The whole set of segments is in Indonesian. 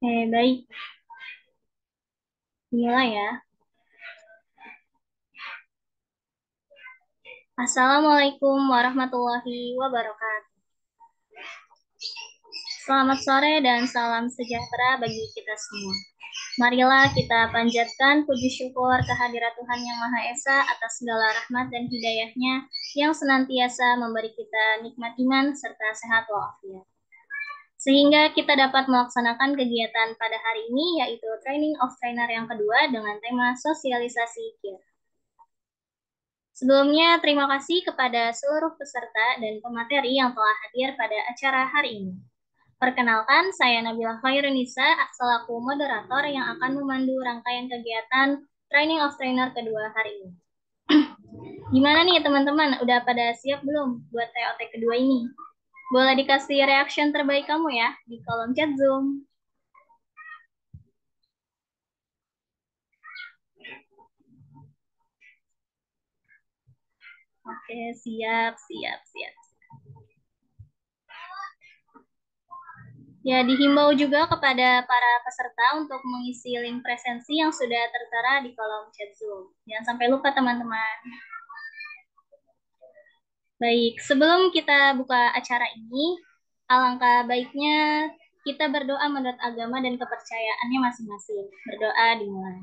Baik, dimulai ya. Assalamualaikum warahmatullahi wabarakatuh. Selamat sore dan salam sejahtera bagi kita semua. Marilah kita panjatkan puji syukur kehadirat Tuhan Yang Maha Esa atas segala rahmat dan hidayahnya yang senantiasa memberi kita nikmat iman serta sehat walafiat. Sehingga kita dapat melaksanakan kegiatan pada hari ini yaitu Training of Trainer yang kedua dengan tema sosialisasi KIR. Sebelumnya, terima kasih kepada seluruh peserta dan pemateri yang telah hadir pada acara hari ini. Perkenalkan, saya Nabila Khairunisa, selaku moderator yang akan memandu rangkaian kegiatan Training of Trainer kedua hari ini. Gimana nih teman-teman, udah pada siap belum buat TOT kedua ini? Boleh dikasih reaction terbaik kamu ya di kolom chat Zoom. Oke, siap, siap, siap. Ya, dihimbau juga kepada para peserta untuk mengisi link presensi yang sudah tertera di kolom chat Zoom. Jangan sampai lupa, teman-teman. Baik, sebelum kita buka acara ini, alangkah baiknya kita berdoa menurut agama dan kepercayaannya masing-masing. Berdoa dimulai.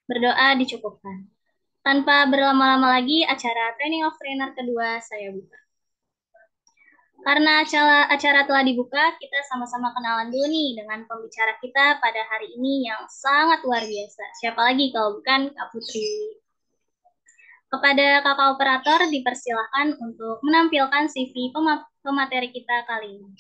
Berdoa dicukupkan. Tanpa berlama-lama lagi, acara Training of Trainer kedua saya buka. Karena acara telah dibuka, kita sama-sama kenalan dulu nih dengan pembicara kita pada hari ini yang sangat luar biasa. Siapa lagi kalau bukan Kak Putri. Kepada kakak operator dipersilahkan untuk menampilkan CV pemateri kita kali ini.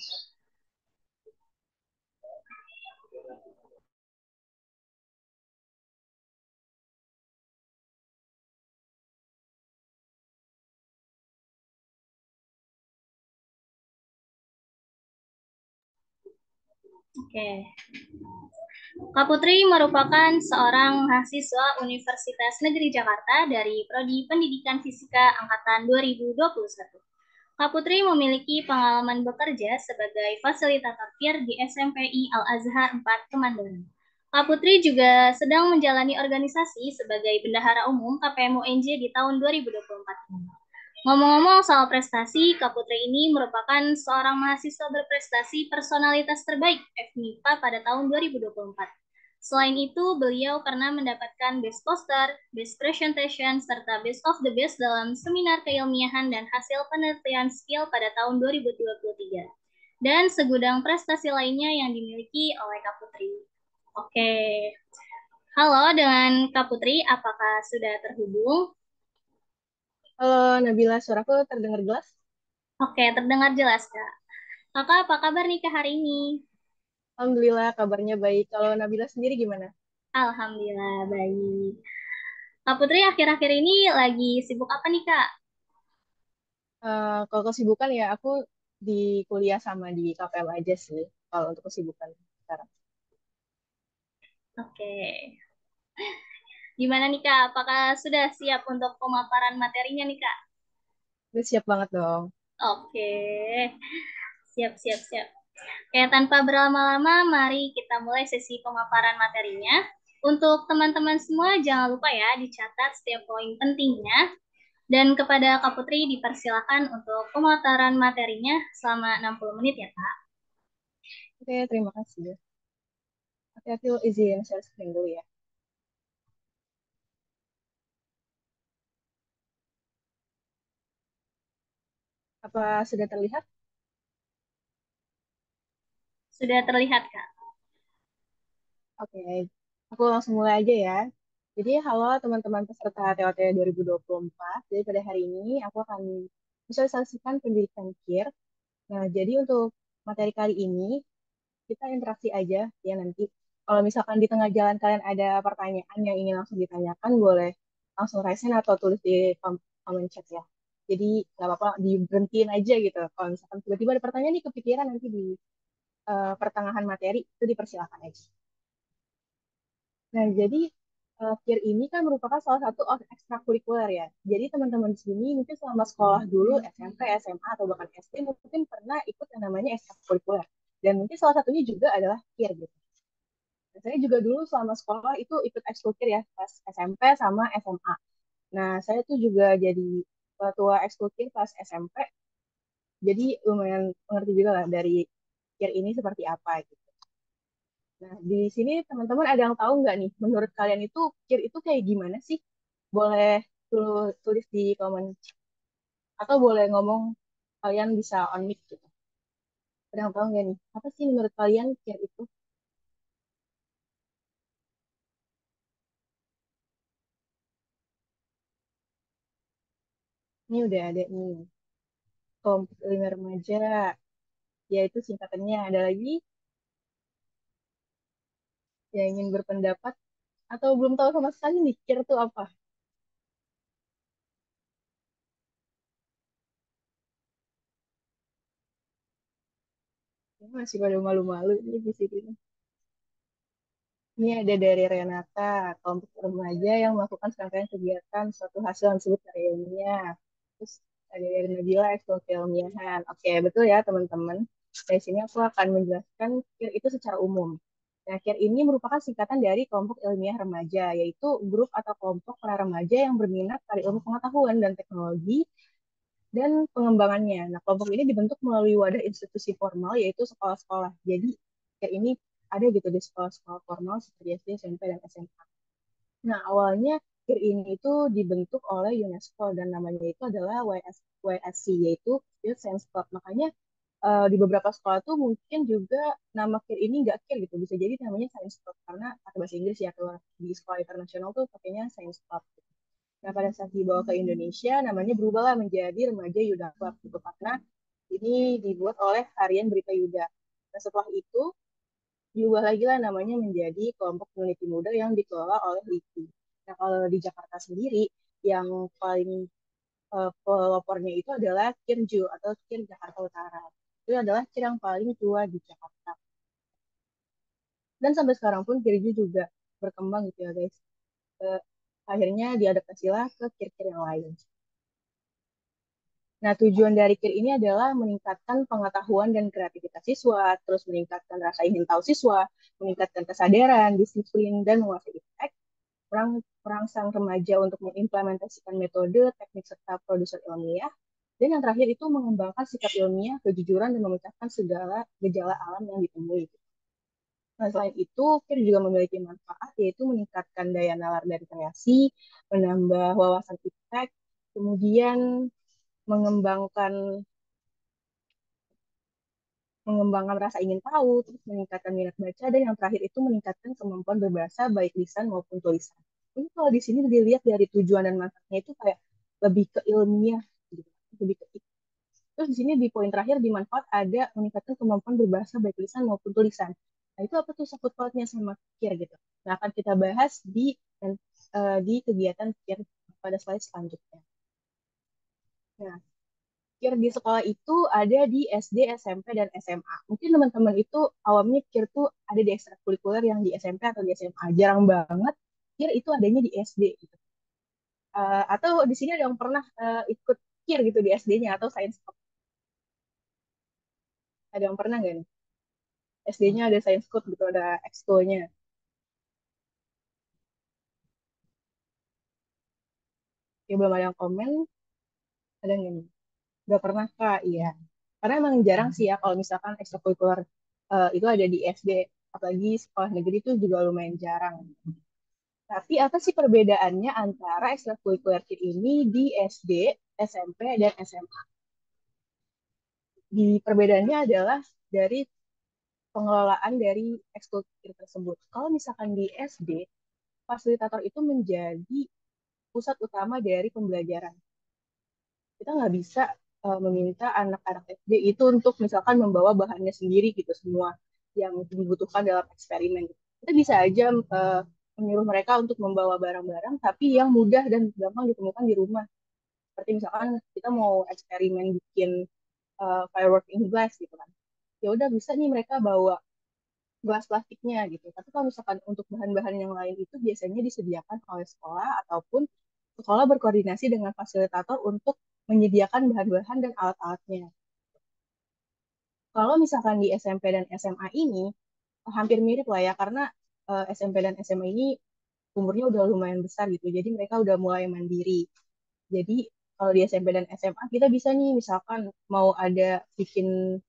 Oke. Kak Putri merupakan seorang mahasiswa Universitas Negeri Jakarta dari Prodi Pendidikan Fisika Angkatan 2021. Kak Putri memiliki pengalaman bekerja sebagai fasilitator KIR di SMPI Al-Azhar 4 Kemandoran. Kak Putri juga sedang menjalani organisasi sebagai bendahara umum KPM UNJ di tahun 2024 ini. Ngomong-ngomong soal prestasi, Kak Putri ini merupakan seorang mahasiswa berprestasi personalitas terbaik FMIPA pada tahun 2024. Selain itu, beliau pernah mendapatkan Best Poster, Best Presentation, serta Best of the Best dalam seminar keilmiahan dan hasil penelitian skill pada tahun 2023. Dan segudang prestasi lainnya yang dimiliki oleh Kak Putri. Oke, halo dengan Kak Putri, apakah sudah terhubung? Halo Nabila, suaraku terdengar jelas? Oke, terdengar jelas, Kak. Kakak, apa kabar nih Kak hari ini? Alhamdulillah kabarnya baik. Kalau Nabila sendiri gimana? Alhamdulillah, baik. Kak Putri, akhir-akhir ini lagi sibuk apa nih, Kak? Kalau kesibukan ya aku di kuliah sama di KPM aja sih. Kalau untuk kesibukan sekarang. Oke. Gimana nih, Kak? Apakah sudah siap untuk pemaparan materinya nih, Kak? Udah siap banget dong. Oke. Siap, siap, siap. Oke, tanpa berlama-lama, mari kita mulai sesi pemaparan materinya. Untuk teman-teman semua, jangan lupa ya dicatat setiap poin pentingnya. Dan kepada Kak Putri dipersilakan untuk pemaparan materinya selama 60 menit ya, Kak. Oke, terima kasih. Oke, aku izin share screen dulu ya. Apa sudah terlihat? Sudah terlihat, Kak. Oke, aku langsung mulai aja ya. Jadi, halo teman-teman peserta TOT 2024. Jadi pada hari ini aku akan mensosialisasikan pendidikan KIR. Nah, jadi untuk materi kali ini kita interaksi aja ya nanti. Kalau misalkan di tengah jalan kalian ada pertanyaan yang ingin langsung ditanyakan, boleh langsung raise hand atau tulis di comment chat ya. Jadi nggak apa-apa diberhentiin aja gitu. Kalau misalkan tiba-tiba ada pertanyaan nih kepikiran nanti di pertengahan materi itu dipersilakan aja. Nah jadi KIR ini kan merupakan salah satu ekstrakurikuler ya. Jadi teman-teman di sini mungkin selama sekolah dulu SMP, SMA atau bahkan SD mungkin pernah ikut yang namanya ekstrakurikuler. Dan mungkin salah satunya juga adalah KIR gitu. Dan saya juga dulu selama sekolah itu ikut ekskul KIR ya pas SMP sama SMA. Nah, saya tuh juga jadi ketua ekskul KIR pas SMP. Jadi lumayan mengerti juga lah dari KIR ini seperti apa gitu. Nah, di sini teman-teman ada yang tahu nggak nih, menurut kalian itu KIR itu kayak gimana sih? Boleh tulis di komen atau boleh ngomong kalian bisa on mic gitu. Ada yang tahu nggak nih? Apa sih menurut kalian KIR itu? Ini udah ada nih, kelompok ilmu remaja, yaitu singkatannya. Ada lagi yang ingin berpendapat atau belum tahu sama sekali nih KIR itu apa? Ini masih pada malu-malu nih di sini. Ini ada dari Renata, kelompok remaja yang melakukan serangkaian kegiatan suatu hasil yang disebut karya ilmiah. Terus ada dari Nabila, ekskul keilmiahan. Oke, betul ya teman-teman. Dari sini aku akan menjelaskan KIR itu secara umum. Nah, KIR ini merupakan singkatan dari kelompok ilmiah remaja, yaitu grup atau kelompok para remaja yang berminat pada ilmu pengetahuan dan teknologi dan pengembangannya. Nah, kelompok ini dibentuk melalui wadah institusi formal, yaitu sekolah-sekolah. Jadi, KIR ini ada gitu di sekolah-sekolah formal seperti SD, SMP, dan SMA. Nah, awalnya KIR ini itu dibentuk oleh UNESCO dan namanya itu adalah YSC, yaitu Youth Science Club. Makanya di beberapa sekolah tuh mungkin juga nama KIR ini nggak KIR gitu, bisa jadi namanya Science Club karena pakai bahasa Inggris ya, kalau di sekolah internasional tuh pakainya Science Club. Nah, pada saat dibawa ke Indonesia, namanya berubahlah menjadi Remaja Yuda Club gitu, karena ini dibuat oleh Harian Berita Yuda. Nah, setelah itu diubah lagi lah namanya menjadi kelompok peneliti muda yang dikelola oleh LIPI. Nah, kalau di Jakarta sendiri, yang paling pelopornya itu adalah KIRJU atau KIR Jakarta Utara. Itu adalah KIR yang paling tua di Jakarta. Dan sampai sekarang pun KIRJU juga berkembang gitu ya guys. Eh, Akhirnya diadaptasilah ke KIR-KIR yang lain. Nah, tujuan dari KIR ini adalah meningkatkan pengetahuan dan kreativitas siswa, terus meningkatkan rasa ingin tahu siswa, meningkatkan kesadaran, disiplin, dan menguasai iptek, merangsang remaja untuk mengimplementasikan metode, teknik, serta produser ilmiah, dan yang terakhir itu mengembangkan sikap ilmiah, kejujuran, dan memecahkan segala gejala alam yang ditemui. Nah, selain itu, KIR juga memiliki manfaat, yaitu meningkatkan daya nalar dan kreasi, menambah wawasan iptek, kemudian mengembangkan mengembangkan rasa ingin tahu, terus meningkatkan minat baca, dan yang terakhir itu meningkatkan kemampuan berbahasa baik lisan maupun tulisan. Ini kalau di sini dilihat dari tujuan dan manfaatnya itu kayak lebih ke ilmiah, gitu. Lebih ke Terus di sini di poin terakhir di manfaat ada meningkatkan kemampuan berbahasa baik lisan maupun tulisan. Nah, itu apa tuh sangkut pautnya sama KIR gitu. Nah, akan kita bahas di kegiatan KIR pada slide selanjutnya. Nah, KIR di sekolah itu ada di SD, SMP, dan SMA. Mungkin teman-teman itu awamnya KIR tuh ada di ekstrakurikuler yang di SMP atau di SMA. Jarang banget KIR itu adanya di SD gitu. Atau di sini ada yang pernah ikut KIR gitu di SD-nya atau Sains Club. Ada yang pernah nggak nih? SD-nya ada Sains Club gitu, ada exco-nya. Ya belum ada yang komen, ada nggak nih? Nggak pernah Kak, iya. Karena emang jarang sih ya kalau misalkan ekstrakurikuler itu ada di SD, apalagi sekolah negeri itu juga lumayan jarang. Tapi apa sih perbedaannya antara ekstrakurikuler ini di SD, SMP, dan SMA? Di perbedaannya adalah dari pengelolaan dari ekstrakurikuler tersebut. Kalau misalkan di SD, fasilitator itu menjadi pusat utama dari pembelajaran. Kita nggak bisa meminta anak-anak SD itu untuk misalkan membawa bahannya sendiri gitu semua yang dibutuhkan dalam eksperimen. Kita bisa aja menyuruh mereka untuk membawa barang-barang tapi yang mudah dan gampang ditemukan di rumah. Seperti misalkan kita mau eksperimen bikin firework in glass gitu kan. Ya udah bisa nih mereka bawa gelas plastiknya gitu. Tapi kalau misalkan untuk bahan-bahan yang lain itu biasanya disediakan oleh sekolah ataupun sekolah berkoordinasi dengan fasilitator untuk menyediakan bahan-bahan dan alat-alatnya. Kalau misalkan di SMP dan SMA ini hampir mirip lah ya karena SMP dan SMA ini umurnya udah lumayan besar gitu. Jadi mereka udah mulai mandiri. Jadi kalau di SMP dan SMA kita bisa nih misalkan mau ada bikin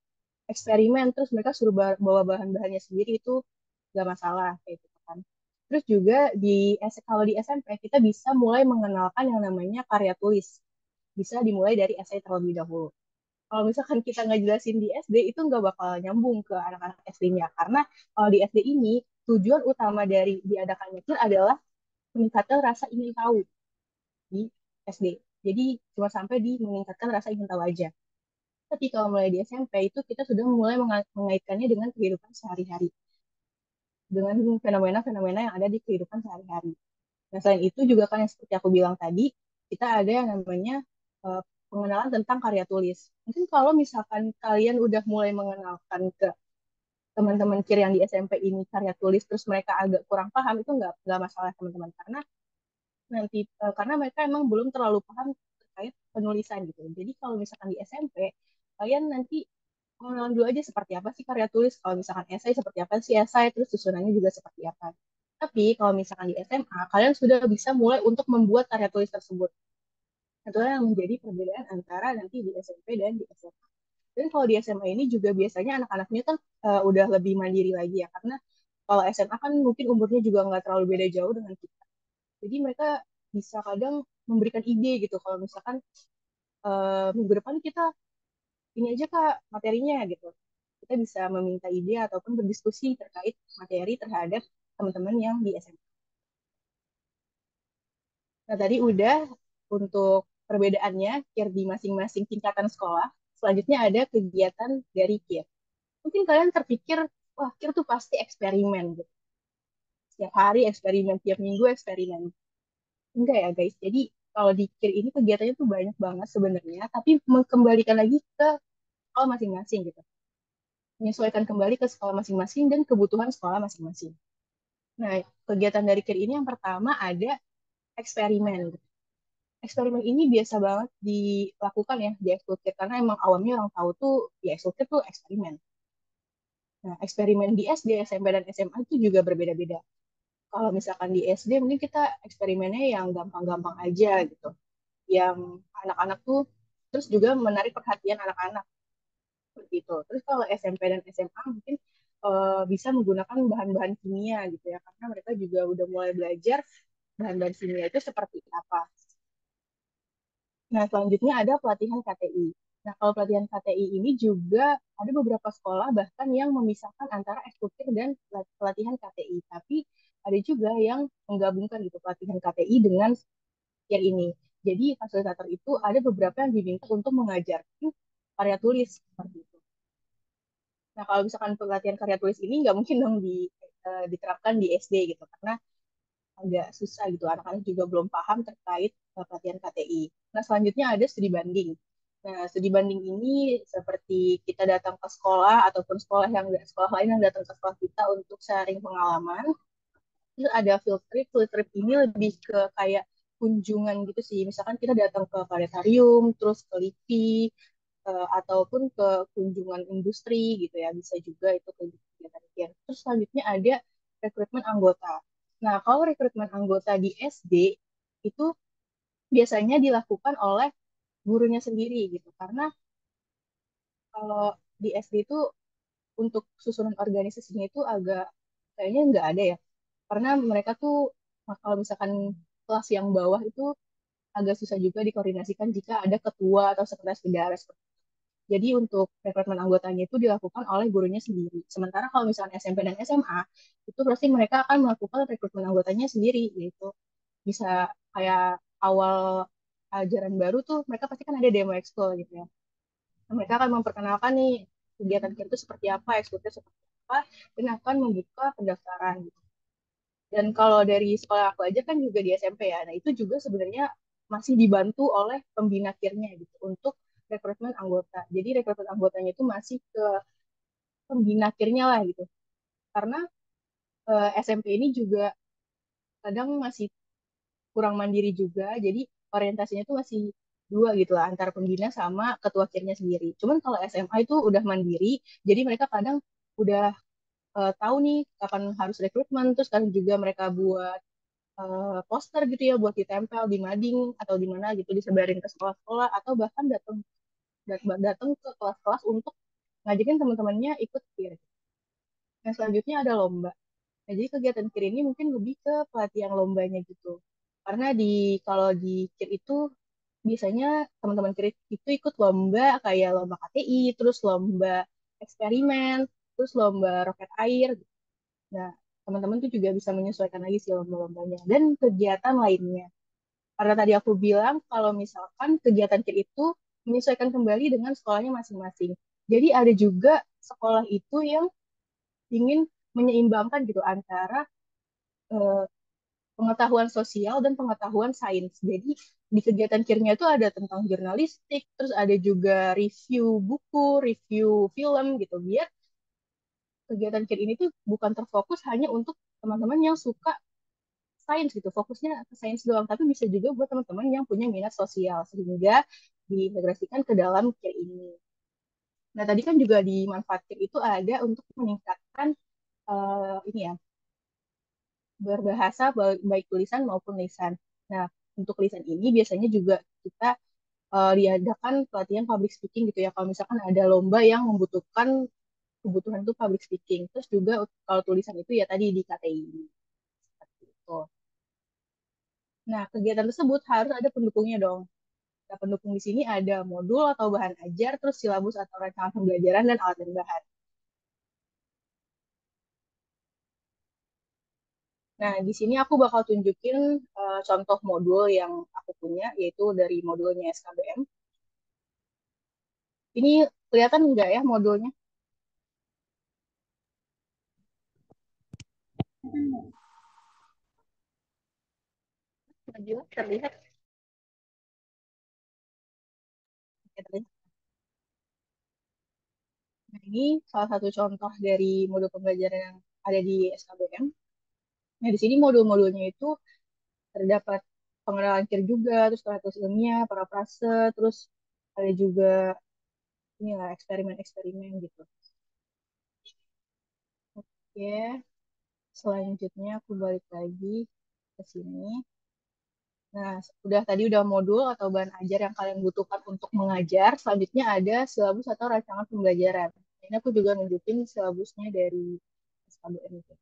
eksperimen terus mereka suruh bawa bahan-bahannya sendiri itu nggak masalah kayak gitu kan. Terus juga kalau di SMP kita bisa mulai mengenalkan yang namanya karya tulis. Bisa dimulai dari esai terlebih dahulu. Kalau misalkan kita nggak jelasin di SD itu nggak bakal nyambung ke anak-anak SD-nya karena kalau di SD ini tujuan utama dari diadakannya itu adalah meningkatkan rasa ingin tahu di SD. Jadi cuma sampai di meningkatkan rasa ingin tahu aja. Tapi kalau mulai di SMP itu kita sudah mulai mengaitkannya dengan kehidupan sehari-hari, dengan fenomena-fenomena yang ada di kehidupan sehari-hari. Nah, selain itu juga kan yang seperti aku bilang tadi, kita ada yang namanya uh, pengenalan tentang karya tulis. Mungkin kalau misalkan kalian udah mulai mengenalkan ke teman-teman kir yang di SMP ini karya tulis, terus mereka agak kurang paham, itu nggak masalah teman-teman. Karena mereka emang belum terlalu paham terkait penulisan gitu. Jadi kalau misalkan di SMP, kalian nanti pengenalan dulu aja seperti apa sih karya tulis. Kalau misalkan esai seperti apa sih esai, terus susunannya juga seperti apa. Tapi kalau misalkan di SMA, kalian sudah bisa mulai untuk membuat karya tulis tersebut. Itu yang menjadi perbedaan antara nanti di SMP dan di SMA. Dan kalau di SMA ini juga biasanya anak-anaknya kan udah lebih mandiri lagi ya, karena kalau SMA kan mungkin umurnya juga nggak terlalu beda jauh dengan kita. Jadi mereka bisa kadang memberikan ide gitu, kalau misalkan minggu depan kita ini aja kak materinya gitu. Kita bisa meminta ide ataupun berdiskusi terkait materi terhadap teman-teman yang di SMA. Nah, tadi udah untuk perbedaannya KIR di masing-masing tingkatan sekolah. Selanjutnya ada kegiatan dari KIR. Mungkin kalian terpikir, wah KIR tuh pasti eksperimen gitu. Setiap hari eksperimen, tiap minggu eksperimen. Enggak ya guys. Jadi kalau di KIR ini kegiatannya tuh banyak banget sebenarnya, tapi mengembalikan lagi ke sekolah masing-masing gitu. Menyesuaikan kembali ke sekolah masing-masing dan kebutuhan sekolah masing-masing. Nah, kegiatan dari KIR ini yang pertama ada eksperimen. Eksperimen ini biasa banget dilakukan ya di ekskulkir karena emang awamnya orang tahu tuh ya ekskulkir tuh eksperimen. Nah, eksperimen di SD, SMP dan SMA itu juga berbeda-beda. Kalau misalkan di SD mungkin kita eksperimennya yang gampang-gampang aja gitu. Yang anak-anak tuh terus juga menarik perhatian anak-anak seperti itu. Terus kalau SMP dan SMA mungkin bisa menggunakan bahan-bahan kimia gitu ya karena mereka juga udah mulai belajar bahan-bahan kimia itu seperti apa. Nah, selanjutnya ada pelatihan KTI. Nah, kalau pelatihan KTI ini juga ada beberapa sekolah bahkan yang memisahkan antara ekskulkur dan pelatihan KTI. Tapi ada juga yang menggabungkan gitu pelatihan KTI dengan yang ini. Jadi fasilitator itu ada beberapa yang diminta untuk mengajarkan karya tulis seperti itu. Nah, kalau misalkan pelatihan karya tulis ini nggak mungkin dong diterapkan di SD gitu karena agak susah gitu. Anak-anak juga belum paham terkait pelatihan KTI. Nah, selanjutnya ada studi banding. Nah, studi banding ini seperti kita datang ke sekolah ataupun sekolah lain yang datang ke sekolah kita untuk sharing pengalaman. Terus ada field trip. Field trip ini lebih ke kayak kunjungan gitu sih. Misalkan kita datang ke planetarium, terus ke LIPI, ataupun ke kunjungan industri gitu ya. Bisa juga itu kegiatan. Terus selanjutnya ada rekrutmen anggota. Nah, kalau rekrutmen anggota di SD itu biasanya dilakukan oleh gurunya sendiri gitu. Karena kalau di SD itu untuk susunan organisasinya itu agak kayaknya nggak ada ya. Karena mereka tuh kalau misalkan kelas yang bawah itu agak susah juga dikoordinasikan jika ada ketua atau sekretaris bendahara. Jadi untuk rekrutmen anggotanya itu dilakukan oleh gurunya sendiri. Sementara kalau misalnya SMP dan SMA, itu pasti mereka akan melakukan rekrutmen anggotanya sendiri, yaitu bisa kayak awal ajaran baru tuh mereka pasti kan ada demo ekskul gitu ya. Nah, mereka akan memperkenalkan nih kegiatan kita itu seperti apa, ekskulnya seperti apa, dan akan membuka pendaftaran gitu. Dan kalau dari sekolah aku aja kan juga di SMP ya, nah itu juga sebenarnya masih dibantu oleh pembina kirnya gitu untuk rekrutmen anggota. Jadi rekrutmen anggotanya itu masih ke pembina kirnya lah gitu. karena SMP ini juga kadang masih kurang mandiri juga, jadi orientasinya tuh masih dua gitu lah antara pembina sama ketua kirnya sendiri. Cuman kalau SMA itu udah mandiri, jadi mereka kadang udah tahu nih kapan harus rekrutmen, terus kan juga mereka buat poster gitu ya buat ditempel di mading atau di mana gitu disebarin ke sekolah-sekolah atau bahkan datang ke kelas-kelas untuk ngajakin teman-temannya ikut KIR. Yang selanjutnya ada lomba. Nah, jadi kegiatan KIR ini mungkin lebih ke pelatihan lombanya gitu. Karena kalau di KIR itu biasanya teman-teman KIR itu ikut lomba kayak lomba KTI, terus lomba eksperimen, terus lomba roket air. Nah, teman-teman tuh juga bisa menyesuaikan lagi sih lomba-lombanya dan kegiatan lainnya. Karena tadi aku bilang kalau misalkan kegiatan KIR itu menyesuaikan kembali dengan sekolahnya masing-masing. Jadi ada juga sekolah itu yang ingin menyeimbangkan gitu antara eh, pengetahuan sosial dan pengetahuan sains. Jadi di kegiatan KIR-nya itu ada tentang jurnalistik, terus ada juga review buku, review film gitu. Biar kegiatan KIR ini tuh bukan terfokus hanya untuk teman-teman yang suka sains gitu, fokusnya ke sains doang, tapi bisa juga buat teman-teman yang punya minat sosial sehingga diintegrasikan ke dalam KIR ini. Nah, tadi kan juga di manfaat KIR itu ada untuk meningkatkan ini ya, berbahasa baik tulisan maupun lisan. Nah, untuk lisan ini biasanya juga kita diadakan pelatihan public speaking gitu ya. Kalau misalkan ada lomba yang membutuhkan kebutuhan itu public speaking. Terus juga kalau tulisan itu ya tadi di KTI. Seperti itu. Nah, kegiatan tersebut harus ada pendukungnya dong. Nah, pendukung di sini ada modul atau bahan ajar, terus silabus atau rancangan pembelajaran, dan alat dan bahan. Nah, di sini aku bakal tunjukin contoh modul yang aku punya, yaitu dari modulnya SKBM. Ini kelihatan enggak ya modulnya? Jelas terlihat. Ya, terlihat. Nah, ini salah satu contoh dari modul pembelajaran yang ada di SKBM. Nah, di sini modul-modulnya itu terdapat pengenalan kir juga, terus status ilmiah, parafrase, terus ada juga inilah eksperimen-eksperimen gitu. Oke, selanjutnya aku balik lagi ke sini. Nah, udah modul atau bahan ajar yang kalian butuhkan untuk mengajar. Selanjutnya ada silabus atau rancangan pembelajaran. Ini aku juga nunjukin silabusnya dari SKBM itu.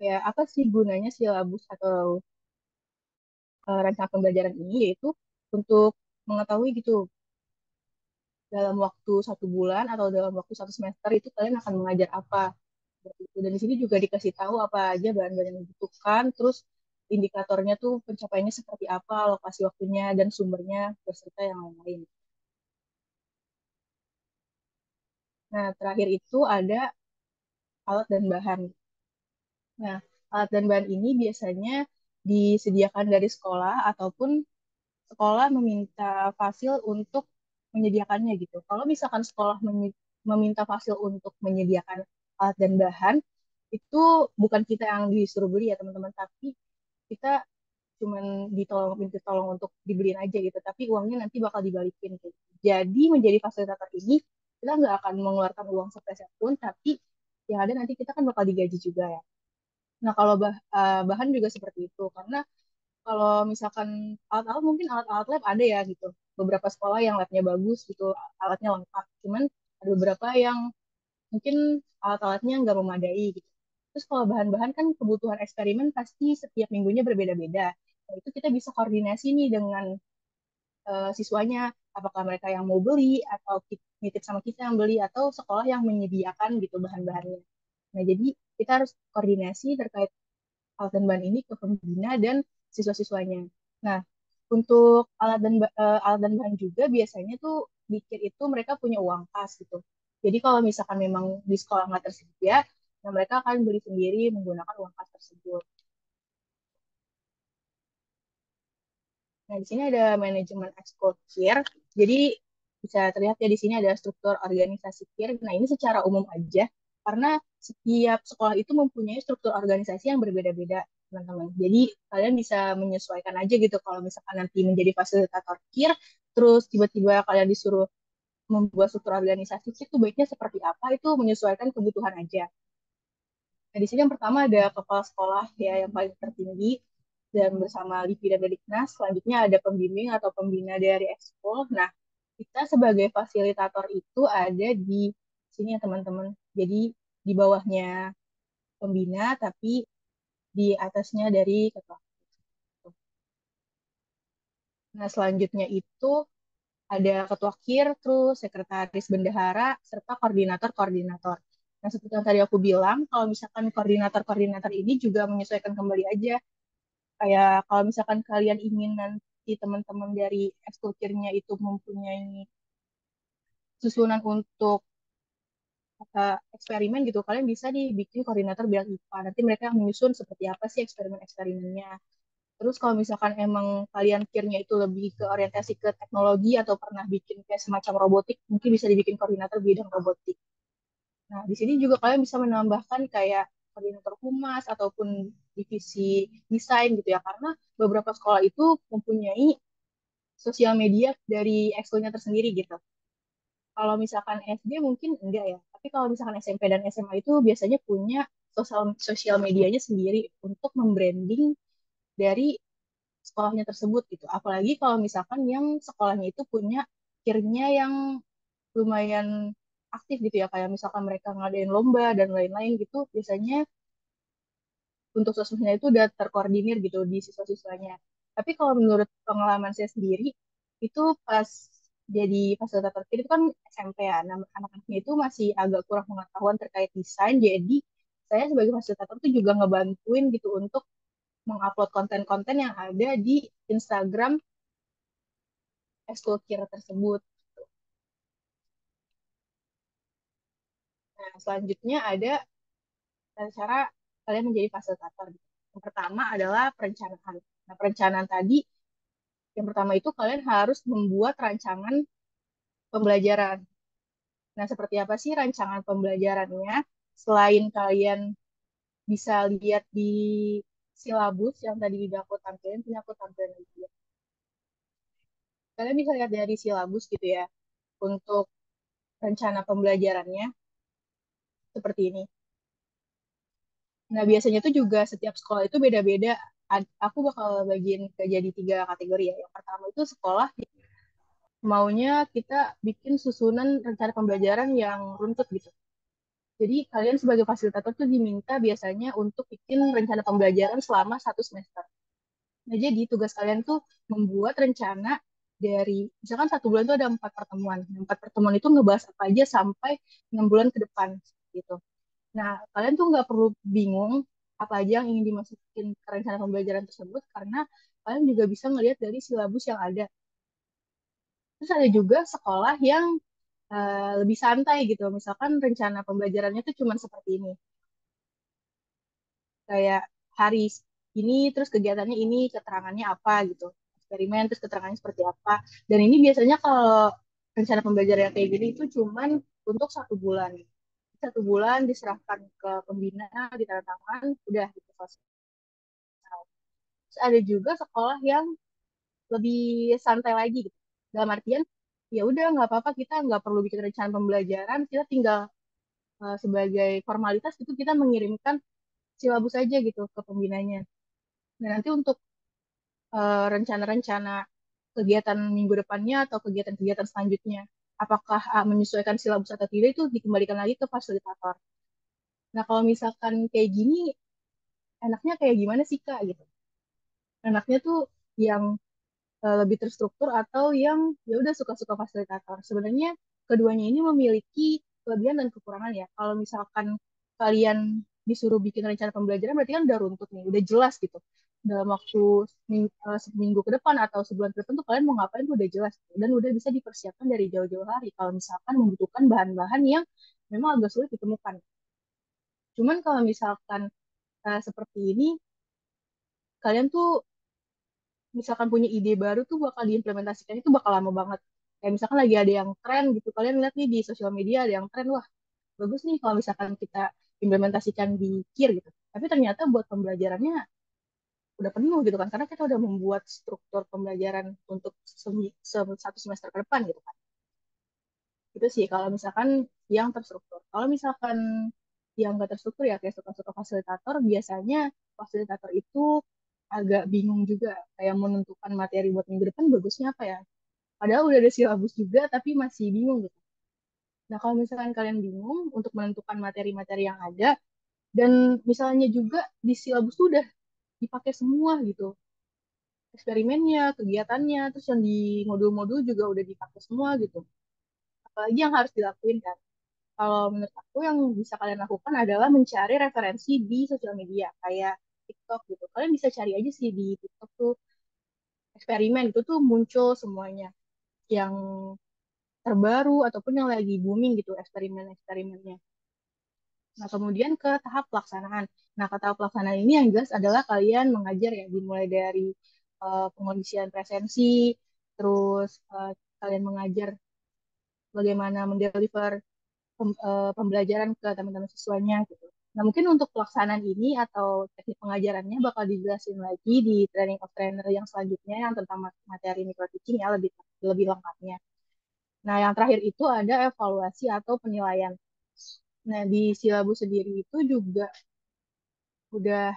Ya, apa sih gunanya silabus atau rancangan pembelajaran ini? Yaitu untuk mengetahui gitu dalam waktu 1 bulan atau dalam waktu 1 semester itu kalian akan mengajar apa. Seperti itu. Dan di sini juga dikasih tahu apa aja bahan-bahan yang dibutuhkan, terus indikatornya tuh pencapaiannya seperti apa, lokasi waktunya, dan sumbernya, beserta yang lain-lain. Nah, terakhir itu ada alat dan bahan. Nah, alat dan bahan ini biasanya disediakan dari sekolah ataupun sekolah meminta fasil untuk menyediakannya gitu. Kalau misalkan sekolah meminta fasil untuk menyediakan alat dan bahan, itu bukan kita yang disuruh beli ya teman-teman, tapi kita cuman minta tolong untuk dibeliin aja gitu, tapi uangnya nanti bakal dibalikin gitu. Jadi menjadi fasilitator ini kita nggak akan mengeluarkan uang sepeser pun, tapi yang ada nanti kita kan bakal digaji juga ya. Nah kalau bahan juga seperti itu, karena kalau misalkan alat-alat mungkin alat-alat lab ada ya gitu. Beberapa sekolah yang labnya bagus gitu, alatnya lengkap. Cuman ada beberapa yang mungkin alat-alatnya nggak memadai gitu. Terus kalau bahan-bahan kan kebutuhan eksperimen pasti setiap minggunya berbeda-beda. Nah, itu kita bisa koordinasi nih dengan siswanya, apakah mereka yang mau beli atau nitip sama kita yang beli atau sekolah yang menyediakan gitu bahan-bahannya. Nah, jadi kita harus koordinasi terkait alat dan bahan ini ke pembina dan siswa-siswanya. Nah, untuk alat dan bahan juga biasanya tuh bikin itu mereka punya uang kas gitu. Jadi kalau misalkan memang di sekolah nggak tersedia, nah mereka akan beli sendiri menggunakan uang kas tersebut. Nah, di sini ada manajemen ekskul KIR. Jadi bisa terlihat ya di sini ada struktur organisasi KIR. Nah, ini secara umum aja karena setiap sekolah itu mempunyai struktur organisasi yang berbeda-beda, teman-teman. Jadi kalian bisa menyesuaikan aja gitu kalau misalkan nanti menjadi fasilitator KIR, terus tiba-tiba kalian disuruh membuat struktur organisasi KIR itu baiknya seperti apa, itu menyesuaikan kebutuhan aja. Nah, di sini yang pertama ada kepala sekolah ya yang paling tertinggi dan bersama Lipi dan Dediknas. Selanjutnya ada pembimbing atau pembina dari ekskul. Nah, kita sebagai fasilitator itu ada di sini ya teman-teman. Jadi di bawahnya pembina tapi di atasnya dari ketua. Nah, selanjutnya itu ada ketua KIR, terus sekretaris bendahara, serta koordinator-koordinator. Nah, seperti yang tadi aku bilang, kalau misalkan koordinator-koordinator ini juga menyesuaikan kembali aja. Kayak kalau misalkan kalian ingin nanti teman-teman dari ekskul-KIR-nya itu mempunyai susunan untuk eksperimen gitu, kalian bisa nih bikin koordinator bidang IPA. Nanti mereka yang menyusun seperti apa sih eksperimen-eksperimennya. Terus kalau misalkan emang kalian kirnya itu lebih ke orientasi ke teknologi atau pernah bikin kayak semacam robotik, mungkin bisa dibikin koordinator bidang robotik. Nah, di sini juga kalian bisa menambahkan kayak koordinator humas ataupun divisi desain gitu ya, karena beberapa sekolah itu mempunyai sosial media dari ekskulnya tersendiri gitu. Kalau misalkan SD mungkin enggak ya, tapi kalau misalkan SMP dan SMA itu biasanya punya sosial sosial medianya sendiri untuk membranding dari sekolahnya tersebut gitu. Apalagi kalau misalkan yang sekolahnya itu punya peer-nya yang lumayan aktif gitu ya, kayak misalkan mereka ngadain lomba dan lain-lain gitu, biasanya untuk sosmednya itu udah terkoordinir gitu di siswa-siswanya. Tapi kalau menurut pengalaman saya sendiri, itu pas jadi fasilitator KIR itu kan SMP ya, nah, anak-anaknya itu masih agak kurang pengetahuan terkait desain, jadi saya sebagai fasilitator itu juga ngebantuin gitu untuk mengupload konten-konten yang ada di Instagram ekskul KIR tersebut. Nah, selanjutnya ada cara kalian menjadi fasilitator. Yang pertama adalah perencanaan. Nah, perencanaan tadi, yang pertama itu kalian harus membuat rancangan pembelajaran. Nah, seperti apa sih rancangan pembelajarannya? Selain kalian bisa lihat di silabus yang tadi udah aku tampilin, punya aku tampilin lagi. Kalian bisa lihat dari silabus gitu ya, untuk rencana pembelajarannya seperti ini. Nah, biasanya tuh juga setiap sekolah itu beda-beda. Aku bakal bagiin ke jadi 3 kategori ya. Yang pertama itu sekolah maunya kita bikin susunan rencana pembelajaran yang runtut gitu. Jadi kalian sebagai fasilitator tuh diminta biasanya untuk bikin rencana pembelajaran selama 1 semester. Nah, jadi tugas kalian tuh membuat rencana dari, misalkan 1 bulan tuh ada 4 pertemuan. Nah, 4 pertemuan itu ngebahas apa aja sampai 6 bulan ke depan gitu. Nah, kalian tuh nggak perlu bingung apa aja yang ingin dimasukin ke rencana pembelajaran tersebut karena kalian juga bisa ngelihat dari silabus yang ada. Terus ada juga sekolah yang lebih santai gitu. Misalkan rencana pembelajarannya tuh cuma seperti ini. Kayak hari ini, terus kegiatannya ini, keterangannya apa gitu. Eksperimen, terus keterangannya seperti apa. Dan ini biasanya kalau rencana pembelajaran kayak gini itu cuman untuk 1 bulan. 1 bulan diserahkan ke pembina, ditandatangan, udah gitu selesai. Terus ada juga sekolah yang lebih santai lagi gitu. Dalam artian, ya udah nggak apa-apa kita nggak perlu bikin rencana pembelajaran, kita tinggal sebagai formalitas itu kita mengirimkan silabus aja gitu ke pembinanya. Dan nanti untuk rencana-rencana kegiatan minggu depannya atau kegiatan-kegiatan selanjutnya, apakah menyesuaikan silabus atau tidak itu dikembalikan lagi ke fasilitator. Nah, kalau misalkan kayak gini, enaknya kayak gimana sih Kak gitu? Enaknya tuh yang lebih terstruktur atau yang ya udah suka-suka fasilitator. Sebenarnya keduanya ini memiliki kelebihan dan kekurangan ya. Kalau misalkan kalian disuruh bikin rencana pembelajaran berarti kan udah runtut nih, udah jelas gitu. Dalam waktu seminggu ke depan atau sebulan ke depan tuh kalian mau ngapain tuh udah jelas gitu. Dan udah bisa dipersiapkan dari jauh-jauh hari kalau misalkan membutuhkan bahan-bahan yang memang agak sulit ditemukan. Cuman kalau misalkan seperti ini, kalian tuh misalkan punya ide baru tuh bakal diimplementasikan itu bakal lama banget. Kayak misalkan lagi ada yang tren gitu, kalian lihat nih di sosial media ada yang tren, wah bagus nih kalau misalkan kita implementasikan di KIR gitu. Tapi ternyata buat pembelajarannya udah penuh gitu kan, karena kita udah membuat struktur pembelajaran untuk satu semester ke depan gitu kan. Itu sih kalau misalkan yang terstruktur. Kalau misalkan yang nggak terstruktur ya kayak suka-suka fasilitator, biasanya fasilitator itu agak bingung juga kayak menentukan materi buat minggu depan bagusnya apa ya. Padahal udah ada silabus juga tapi masih bingung gitu. Nah, kalau misalkan kalian bingung untuk menentukan materi-materi yang ada dan misalnya juga di silabus tuh udah dipakai semua gitu. Eksperimennya, kegiatannya, terus yang di modul-modul juga udah dipakai semua gitu. Apalagi yang harus dilakuin kan. Kalau menurut aku yang bisa kalian lakukan adalah mencari referensi di sosial media kayak TikTok gitu. Kalian bisa cari aja sih di TikTok tuh eksperimen itu tuh muncul semuanya yang terbaru ataupun yang lagi booming gitu eksperimen-eksperimennya. Nah, kemudian ke tahap pelaksanaan. Nah, ke tahap pelaksanaan ini yang jelas adalah kalian mengajar ya dimulai dari pengondisian presensi, terus kalian mengajar bagaimana mendeliver pembelajaran ke teman-teman siswanya gitu. Nah, mungkin untuk pelaksanaan ini atau teknik pengajarannya bakal dijelasin lagi di training of trainer yang selanjutnya yang tentang materi micro teaching ya lebih lebih lengkapnya. Nah, yang terakhir itu ada evaluasi atau penilaian. Nah, di silabus sendiri itu juga udah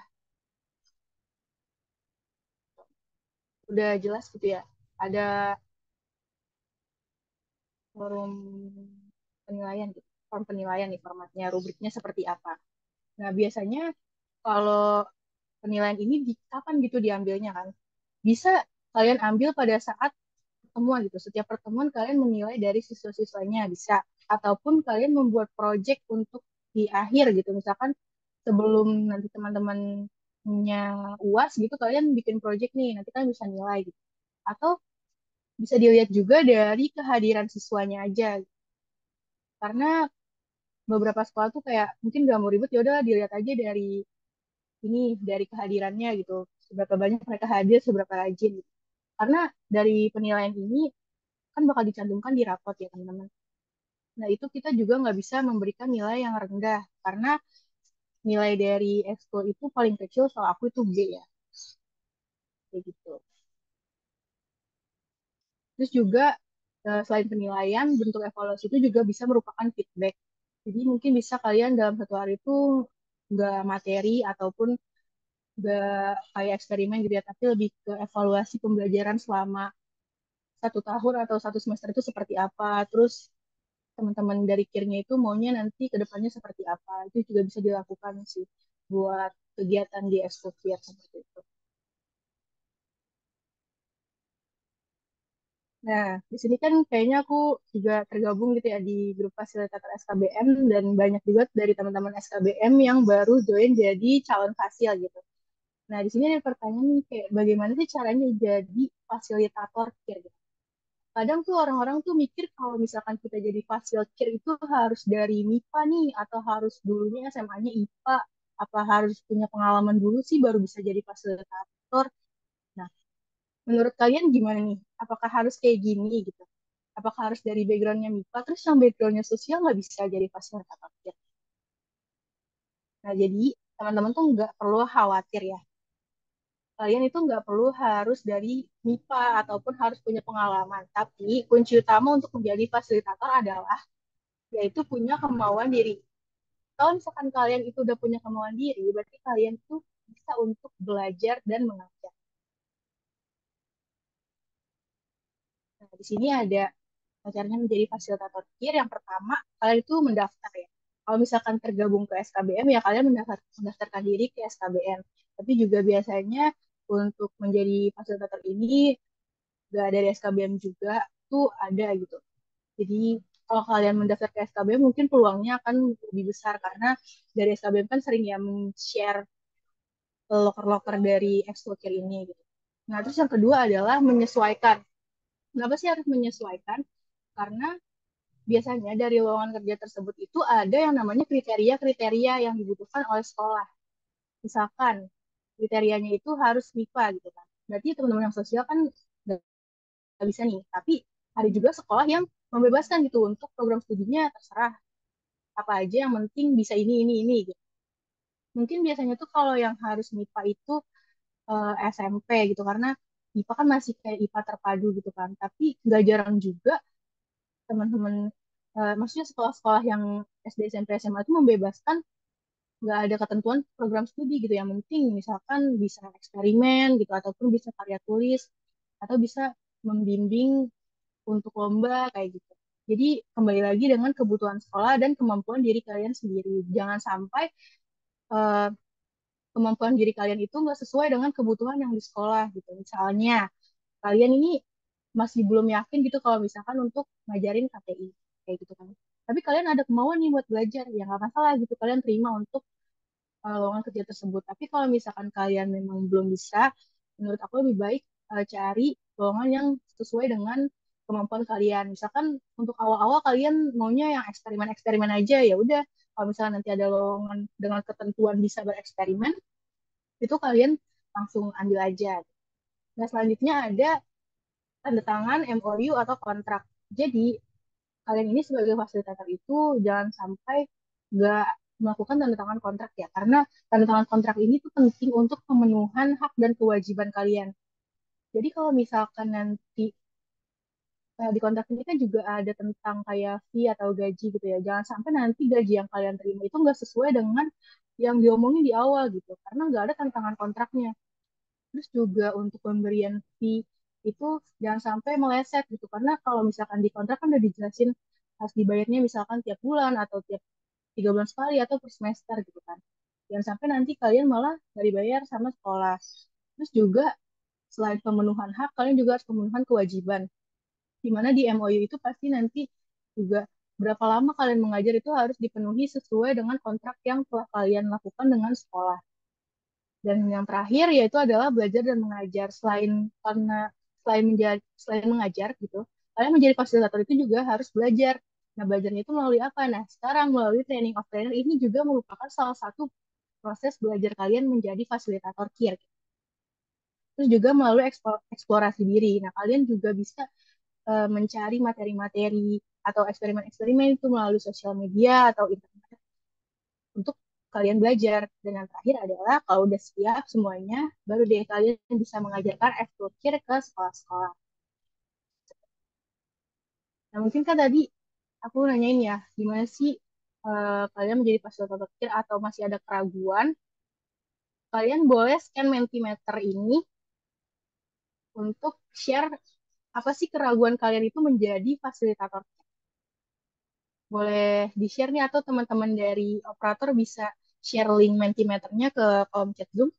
udah jelas gitu ya. Ada forum penilaian gitu. Form penilaian nih formatnya, rubriknya seperti apa. Nah, biasanya kalau penilaian ini di kapan gitu diambilnya kan? Bisa kalian ambil pada saat pertemuan gitu. Setiap pertemuan kalian menilai dari siswa-siswanya bisa. Ataupun kalian membuat project untuk di akhir gitu. Misalkan sebelum nanti teman-teman punya UAS gitu, kalian bikin project nih, nanti kalian bisa nilai gitu. Atau bisa dilihat juga dari kehadiran siswanya aja. Karena beberapa sekolah tuh kayak mungkin gak mau ribet, ya udah dilihat aja dari ini, dari kehadirannya gitu. Seberapa banyak mereka hadir, seberapa rajin gitu. Karena dari penilaian ini kan bakal dicantumkan di rapot ya teman-teman. Nah itu kita juga nggak bisa memberikan nilai yang rendah karena nilai dari ekskul itu paling kecil soal aku itu B ya, kayak gitu. Terus juga selain penilaian, bentuk evaluasi itu juga bisa merupakan feedback. Jadi mungkin bisa kalian dalam satu hari itu nggak materi ataupun nggak kayak eksperimen gitu ya, tapi lebih ke evaluasi pembelajaran selama 1 tahun atau 1 semester itu seperti apa. Terus teman-teman dari kirnya itu maunya nanti ke depannya seperti apa. Itu juga bisa dilakukan sih buat kegiatan di Escoffier seperti itu. Nah, di sini kan kayaknya aku juga tergabung gitu ya di grup fasilitator SKBM dan banyak juga dari teman-teman SKBM yang baru join jadi calon fasil gitu. Nah, di sini ada pertanyaan nih kayak bagaimana sih caranya jadi fasilitator KIR gitu. Kadang tuh orang-orang tuh mikir kalau misalkan kita jadi fasil KIR itu harus dari MIPA nih atau harus dulunya SMA-nya IPA, apa harus punya pengalaman dulu sih baru bisa jadi fasilitator. Nah, menurut kalian gimana nih? Apakah harus kayak gini gitu? Apakah harus dari backgroundnya MIPA, terus yang backgroundnya sosial nggak bisa jadi fasilitator KIR? Nah, jadi teman-teman tuh nggak perlu khawatir ya. Kalian itu nggak perlu harus dari MIPA ataupun harus punya pengalaman. Tapi kunci utama untuk menjadi fasilitator adalah yaitu punya kemauan diri. Kalau misalkan kalian itu udah punya kemauan diri, berarti kalian tuh bisa untuk belajar dan mengajar. Nah, di sini ada caranya menjadi fasilitator KIR. Yang pertama, kalian itu mendaftar ya. Kalau misalkan tergabung ke SKBM, ya kalian mendaftarkan diri ke SKBM. Tapi juga biasanya untuk menjadi fasilitator ini gak dari SKBM juga tuh ada gitu. Jadi kalau kalian mendaftar ke SKBM mungkin peluangnya akan lebih besar karena dari SKBM kan sering ya men-share loker-loker dari eksklusif ini gitu. Nah, terus yang kedua adalah menyesuaikan. Kenapa sih harus menyesuaikan? Karena biasanya dari lowongan kerja tersebut itu ada yang namanya kriteria-kriteria yang dibutuhkan oleh sekolah. Misalkan kriterianya itu harus MIPA gitu kan. Berarti teman-teman yang sosial kan nggak bisa nih. Tapi ada juga sekolah yang membebaskan gitu untuk program studinya terserah apa aja yang penting bisa ini gitu. Mungkin biasanya tuh kalau yang harus MIPA itu SMP gitu karena IPA kan masih kayak IPA terpadu gitu kan. Tapi nggak jarang juga teman-teman maksudnya sekolah-sekolah yang SD, SMP, SMA itu membebaskan nggak ada ketentuan program studi gitu. Yang penting misalkan bisa eksperimen gitu ataupun bisa karya tulis atau bisa membimbing untuk lomba kayak gitu. Jadi kembali lagi dengan kebutuhan sekolah dan kemampuan diri kalian sendiri. Jangan sampai eh, kemampuan diri kalian itu nggak sesuai dengan kebutuhan yang di sekolah gitu. Misalnya kalian ini masih belum yakin gitu kalau misalkan untuk ngajarin KTI kayak gitu kan. Tapi kalian ada kemauan nih buat belajar, ya nggak masalah gitu. Kalian terima untuk lowongan kerja tersebut. Tapi kalau misalkan kalian memang belum bisa, menurut aku lebih baik cari lowongan yang sesuai dengan kemampuan kalian. Misalkan untuk awal-awal kalian maunya yang eksperimen-eksperimen aja, ya udah. Kalau misalnya nanti ada lowongan dengan ketentuan bisa bereksperimen, itu kalian langsung ambil aja. Nah, selanjutnya ada tanda tangan MOU atau kontrak. Jadi, kalian ini sebagai fasilitator itu jangan sampai nggak melakukan tanda tangan kontrak ya, karena tanda tangan kontrak ini tuh penting untuk pemenuhan hak dan kewajiban kalian. Jadi kalau misalkan nanti di kontrak ini kan juga ada tentang kayak fee atau gaji gitu ya, jangan sampai nanti gaji yang kalian terima itu nggak sesuai dengan yang diomongin di awal gitu, karena nggak ada tanda tangan kontraknya. Terus juga untuk pemberian fee itu jangan sampai meleset gitu. Karena kalau misalkan di kontrak kan udah dijelasin harus dibayarnya misalkan tiap bulan atau tiap 3 bulan sekali atau per semester gitu kan. Jangan sampai nanti kalian malah nggak dibayar sama sekolah. Terus juga selain pemenuhan hak, kalian juga harus pemenuhan kewajiban. Di mana di MOU itu pasti nanti juga berapa lama kalian mengajar itu harus dipenuhi sesuai dengan kontrak yang telah kalian lakukan dengan sekolah. Dan yang terakhir yaitu adalah belajar dan mengajar. Selain mengajar gitu, kalian menjadi fasilitator itu juga harus belajar. Nah, belajarnya itu melalui apa? Nah, sekarang melalui training of trainer ini juga merupakan salah satu proses belajar kalian menjadi fasilitator KIR. Terus juga melalui eksplorasi diri. Nah, kalian juga bisa mencari materi-materi atau eksperimen-eksperimen itu melalui sosial media atau internet untuk kalian belajar. Dan yang terakhir adalah kalau udah siap semuanya, baru deh kalian bisa mengajarkan ekskul ke sekolah-sekolah. Nah, mungkin kan tadi aku nanyain ya, gimana sih kalian menjadi fasilitator kir atau masih ada keraguan, kalian boleh scan Mentimeter ini untuk share apa sih keraguan kalian itu menjadi fasilitator. Boleh di-share nih atau teman-teman dari operator bisa share link Mentimeternya ke kolom chat Zoom.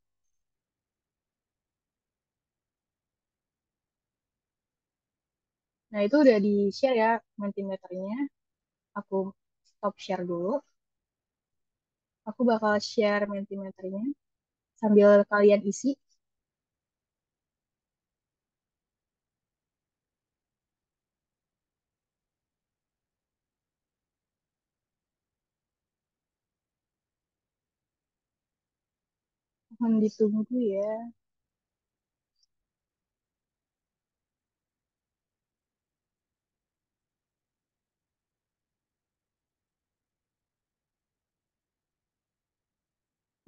Nah, itu udah di-share ya Mentimeternya. Aku stop share dulu. Aku bakal share Mentimeternya sambil kalian isi. Mohon ditunggu ya.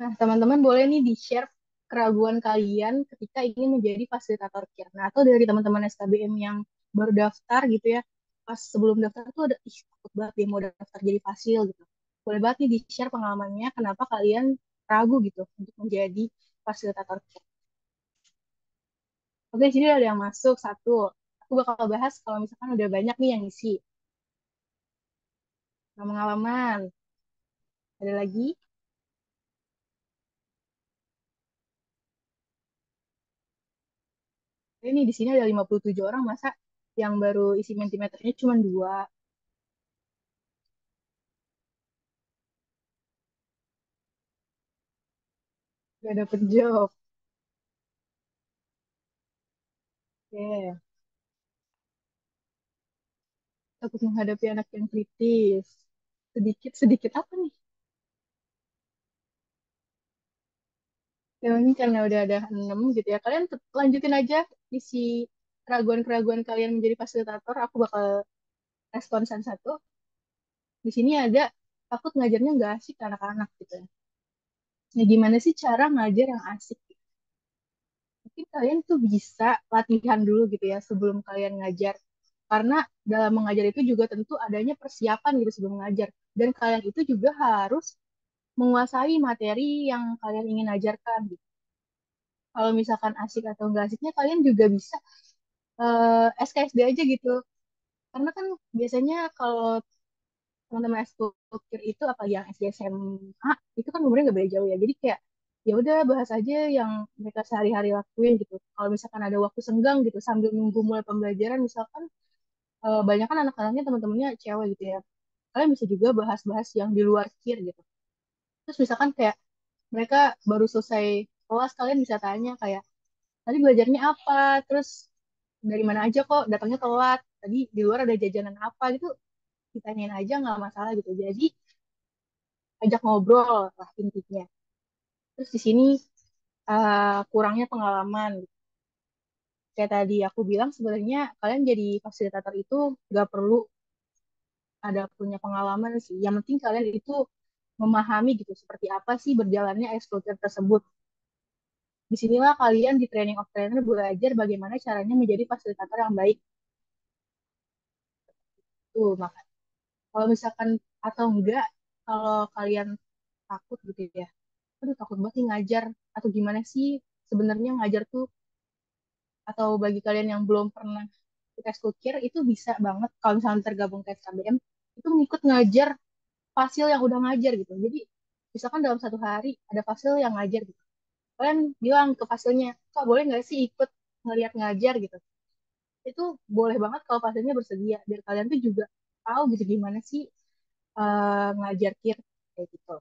Nah, teman-teman boleh nih di-share keraguan kalian ketika ingin menjadi fasilitator KIR. Nah, atau dari teman-teman SKBM yang baru daftar gitu ya, pas sebelum daftar tuh ada, ih, takut banget dia mau daftar jadi fasil gitu. Boleh banget nih di-share pengalamannya, kenapa kalian ragu gitu untuk menjadi fasilitator KIR. Oke, sini udah ada yang masuk, satu. Aku bakal bahas kalau misalkan udah banyak nih yang isi. Pengalaman. Ada lagi? Ini di sini ada 57 orang, masa yang baru isi Mentimeternya cuma dua. Gak dapet job. Oke. Takut menghadapi anak yang kritis. Sedikit apa nih? Ya, ini karena udah ada 6 gitu ya. Kalian lanjutin aja isi keraguan-keraguan kalian menjadi fasilitator, aku bakal respon satu. Di sini ada takut ngajarnya nggak asik ke anak-anak gitu. Nah, gimana sih cara ngajar yang asik? Mungkin kalian tuh bisa latihan dulu gitu ya sebelum kalian ngajar. Karena dalam mengajar itu juga tentu adanya persiapan gitu sebelum mengajar. Dan kalian itu juga harus menguasai materi yang kalian ingin ajarkan gitu. Kalau misalkan asik atau enggak asiknya kalian juga bisa SKSD aja gitu. Karena kan biasanya kalau teman-teman ekskul itu apa yang SD SMA itu kan umurnya nggak beda jauh ya. Jadi kayak ya udah bahas aja yang mereka sehari-hari lakuin gitu. Kalau misalkan ada waktu senggang gitu sambil nunggu mulai pembelajaran misalkan banyak kan anak-anaknya teman-temannya cewek gitu ya. Kalian bisa juga bahas-bahas yang di luar kir gitu. Terus misalkan kayak mereka baru selesai kelas kalian bisa tanya kayak tadi belajarnya apa, terus dari mana aja kok datangnya telat, tadi di luar ada jajanan apa gitu, ditanyain aja nggak masalah gitu. Jadi ajak ngobrol lah intinya. Terus di sini kurangnya pengalaman. Kayak tadi aku bilang sebenarnya kalian jadi fasilitator itu nggak perlu ada punya pengalaman sih. Yang penting kalian itu memahami gitu seperti apa sih berjalannya ekskultur tersebut. Disinilah kalian di training of trainer belajar bagaimana caranya menjadi fasilitator yang baik. Tuh, maka kalau misalkan atau enggak, kalau kalian takut gitu ya, aduh takut banget nih ngajar, atau gimana sih sebenarnya ngajar tuh, atau bagi kalian yang belum pernah ikut ekskul itu bisa banget kalau misalnya tergabung ke SKBM, itu ngikut ngajar fasil yang udah ngajar gitu. Jadi misalkan dalam satu hari ada fasil yang ngajar gitu. Kalian bilang ke fasilnya, Kak boleh nggak sih ikut ngeliat ngajar gitu. Itu boleh banget kalau fasilnya bersedia, biar kalian tuh juga tahu gitu gimana sih ngajar kir kayak gitu.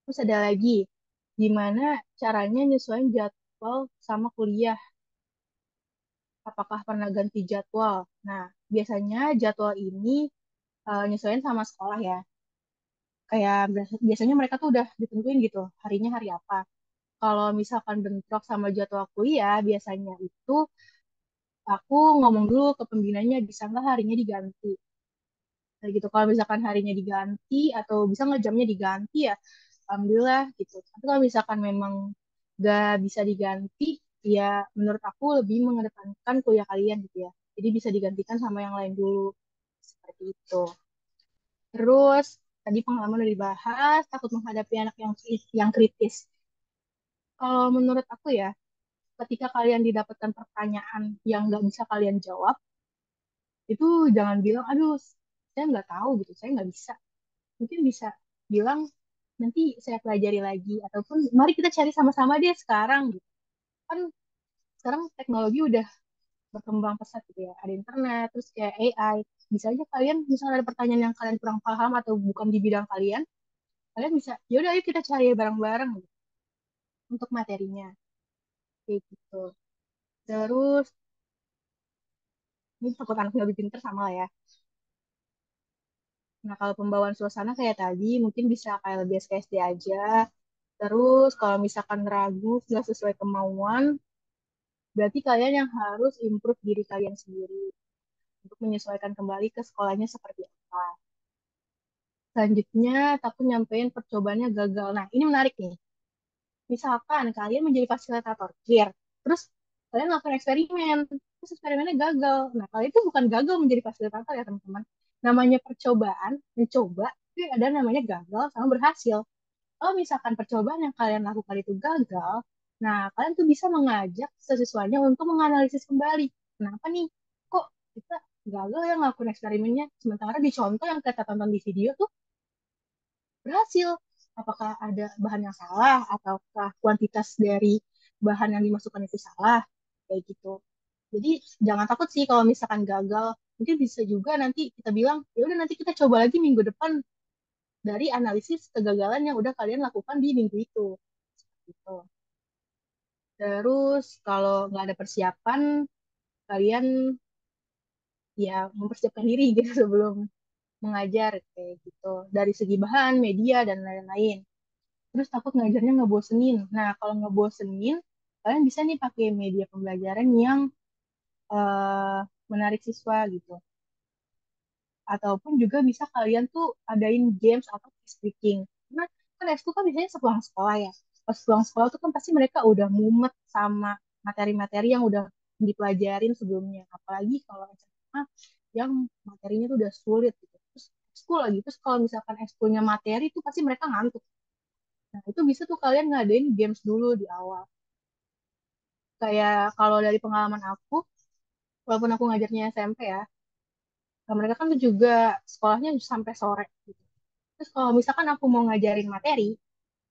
Terus ada lagi, gimana caranya nyesuaiin jadwal sama kuliah. Apakah pernah ganti jadwal? Nah, biasanya jadwal ini nyesuaiin sama sekolah ya. Kayak biasanya mereka tuh udah ditentuin gitu, harinya hari apa. Kalau misalkan bentrok sama jadwal kuliah, biasanya itu aku ngomong dulu ke pembinanya, bisa nggak harinya diganti. Kayak gitu. Kalau misalkan harinya diganti atau bisa nggak jamnya diganti ya, alhamdulillah gitu. Tapi kalau misalkan memang nggak bisa diganti, ya menurut aku lebih mengedepankan kuliah kalian gitu ya. Jadi bisa digantikan sama yang lain dulu. Seperti itu. Terus tadi pengalaman udah dibahas, takut menghadapi anak yang kritis. Kalau menurut aku ya, ketika kalian didapatkan pertanyaan yang nggak bisa kalian jawab, itu jangan bilang, aduh, saya nggak tahu gitu, saya nggak bisa. Mungkin bisa bilang, nanti saya pelajari lagi, ataupun mari kita cari sama-sama deh sekarang gitu. Kan sekarang teknologi udah berkembang pesat gitu ya, ada internet, terus kayak AI. Bisa aja kalian, misalnya ada pertanyaan yang kalian kurang paham atau bukan di bidang kalian, kalian bisa, yaudah ayo kita cari bareng-bareng gitu, untuk materinya, kayak gitu. Terus, ini takut anak lebih pinter sama lah ya. Nah, kalau pembawaan suasana kayak tadi, mungkin bisa kayak lebih SKSD aja. Terus, kalau misalkan ragu, nggak sesuai kemauan, berarti kalian yang harus improve diri kalian sendiri untuk menyesuaikan kembali ke sekolahnya seperti apa. Selanjutnya, takut nyampein percobaannya gagal. Nah, ini menarik nih. Misalkan kalian menjadi fasilitator, clear. Terus, kalian melakukan eksperimen. Terus eksperimennya gagal. Nah, kalian itu bukan gagal menjadi fasilitator ya, teman-teman. Namanya percobaan, mencoba, itu ada namanya gagal sama berhasil. Kalau misalkan percobaan yang kalian lakukan itu gagal, nah kalian tuh bisa mengajak siswanya untuk menganalisis kembali. Kenapa nih? Kok kita gagal ya ngelakuin eksperimennya? Sementara di contoh yang kita tonton di video tuh berhasil. Apakah ada bahan yang salah ataukah kuantitas dari bahan yang dimasukkan itu salah? Kayak gitu. Jadi jangan takut sih kalau misalkan gagal. Mungkin bisa juga nanti kita bilang, ya udah nanti kita coba lagi minggu depan dari analisis kegagalan yang udah kalian lakukan di minggu itu. Gitu. Terus kalau nggak ada persiapan, kalian ya mempersiapkan diri gitu sebelum mengajar kayak gitu. Dari segi bahan, media, dan lain-lain. Terus takut ngajarnya ngebosenin. Nah, kalau ngebosenin, kalian bisa nih pakai media pembelajaran yang eh, menarik siswa gitu. Ataupun juga bisa kalian tuh adain games atau speaking. Karena kan ekskul kan biasanya sepulang sekolah ya. Pas pulang sekolah tuh kan pasti mereka udah mumet sama materi-materi yang udah dipelajarin sebelumnya. Apalagi kalau SMA yang materinya tuh udah sulit gitu. Terus ekskul lagi. Terus kalau misalkan ekskulnya materi tuh pasti mereka ngantuk. Nah, itu bisa tuh kalian ngadain games dulu di awal. Kayak kalau dari pengalaman aku, walaupun aku ngajarnya SMP ya, mereka kan tuh juga sekolahnya sampai sore gitu. Terus kalau misalkan aku mau ngajarin materi,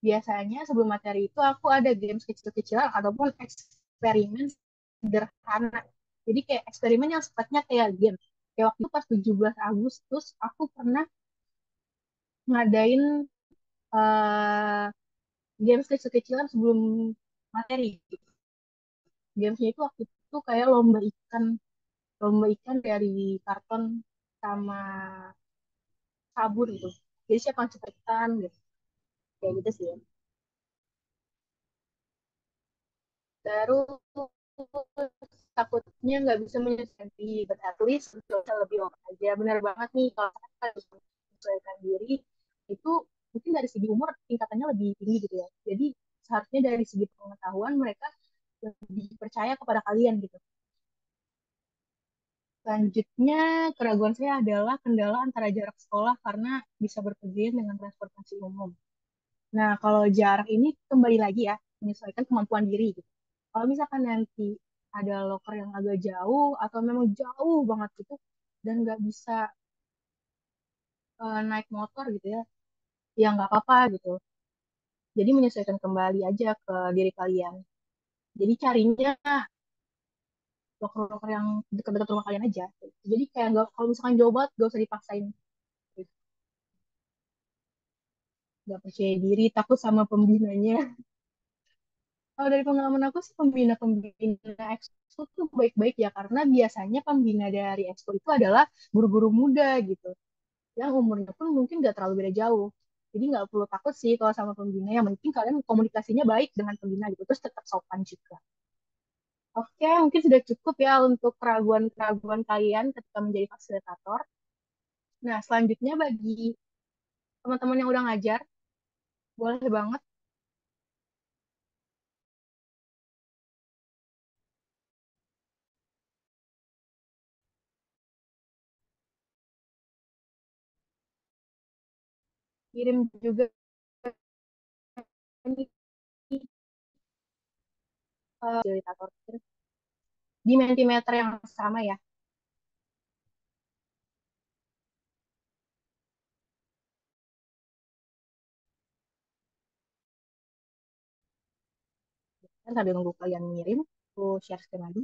biasanya sebelum materi itu aku ada games kecil-kecilan ataupun eksperimen sederhana. Jadi kayak eksperimen yang sifatnya kayak game. Kayak waktu itu pas 17 Agustus, aku pernah ngadain eh, games kecil-kecilan sebelum materi. Gamesnya itu waktu itu kayak lomba ikan dari karton sama sabun gitu. Jadi siapa yang cepat ikan gitu. Kayak gitu sih. Terus takutnya nggak bisa menyesuaikan diri, but at least bisa lebih oke aja. Benar banget nih kalau kita bisa menyesuaikan diri itu mungkin dari segi umur tingkatannya lebih tinggi gitu ya. Jadi seharusnya dari segi pengetahuan mereka lebih percaya kepada kalian gitu. Selanjutnya, keraguan saya adalah kendala antara jarak sekolah karena bisa berpergian dengan transportasi umum. Nah, kalau jarak ini kembali lagi ya, menyesuaikan kemampuan diri gitu. Kalau misalkan nanti ada loker yang agak jauh atau memang jauh banget gitu dan nggak bisa naik motor gitu ya, ya nggak apa-apa gitu. Jadi menyesuaikan kembali aja ke diri kalian. Jadi carinya loker-loker yang dekat-dekat rumah kalian aja. Jadi kayak nggak, kalau misalkan jauh banget, nggak usah dipaksain. Gitu. Nggak percaya diri, takut sama pembinanya. Kalau dari pengalaman aku sih pembina-pembina ekskul tuh baik-baik ya karena biasanya pembina dari ekskul itu adalah guru-guru muda gitu yang umurnya pun mungkin gak terlalu beda jauh. Jadi nggak perlu takut sih kalau sama pembina, yang penting kalian komunikasinya baik dengan pembina gitu terus tetap sopan juga. Oke, mungkin sudah cukup ya untuk keraguan-keraguan kalian ketika menjadi fasilitator. Nah, selanjutnya bagi teman-teman yang udah ngajar, boleh banget kirim juga nih, fasilitator di Mentimeter yang sama ya. Kan sambil nunggu kalian ngirim, aku share screen lagi.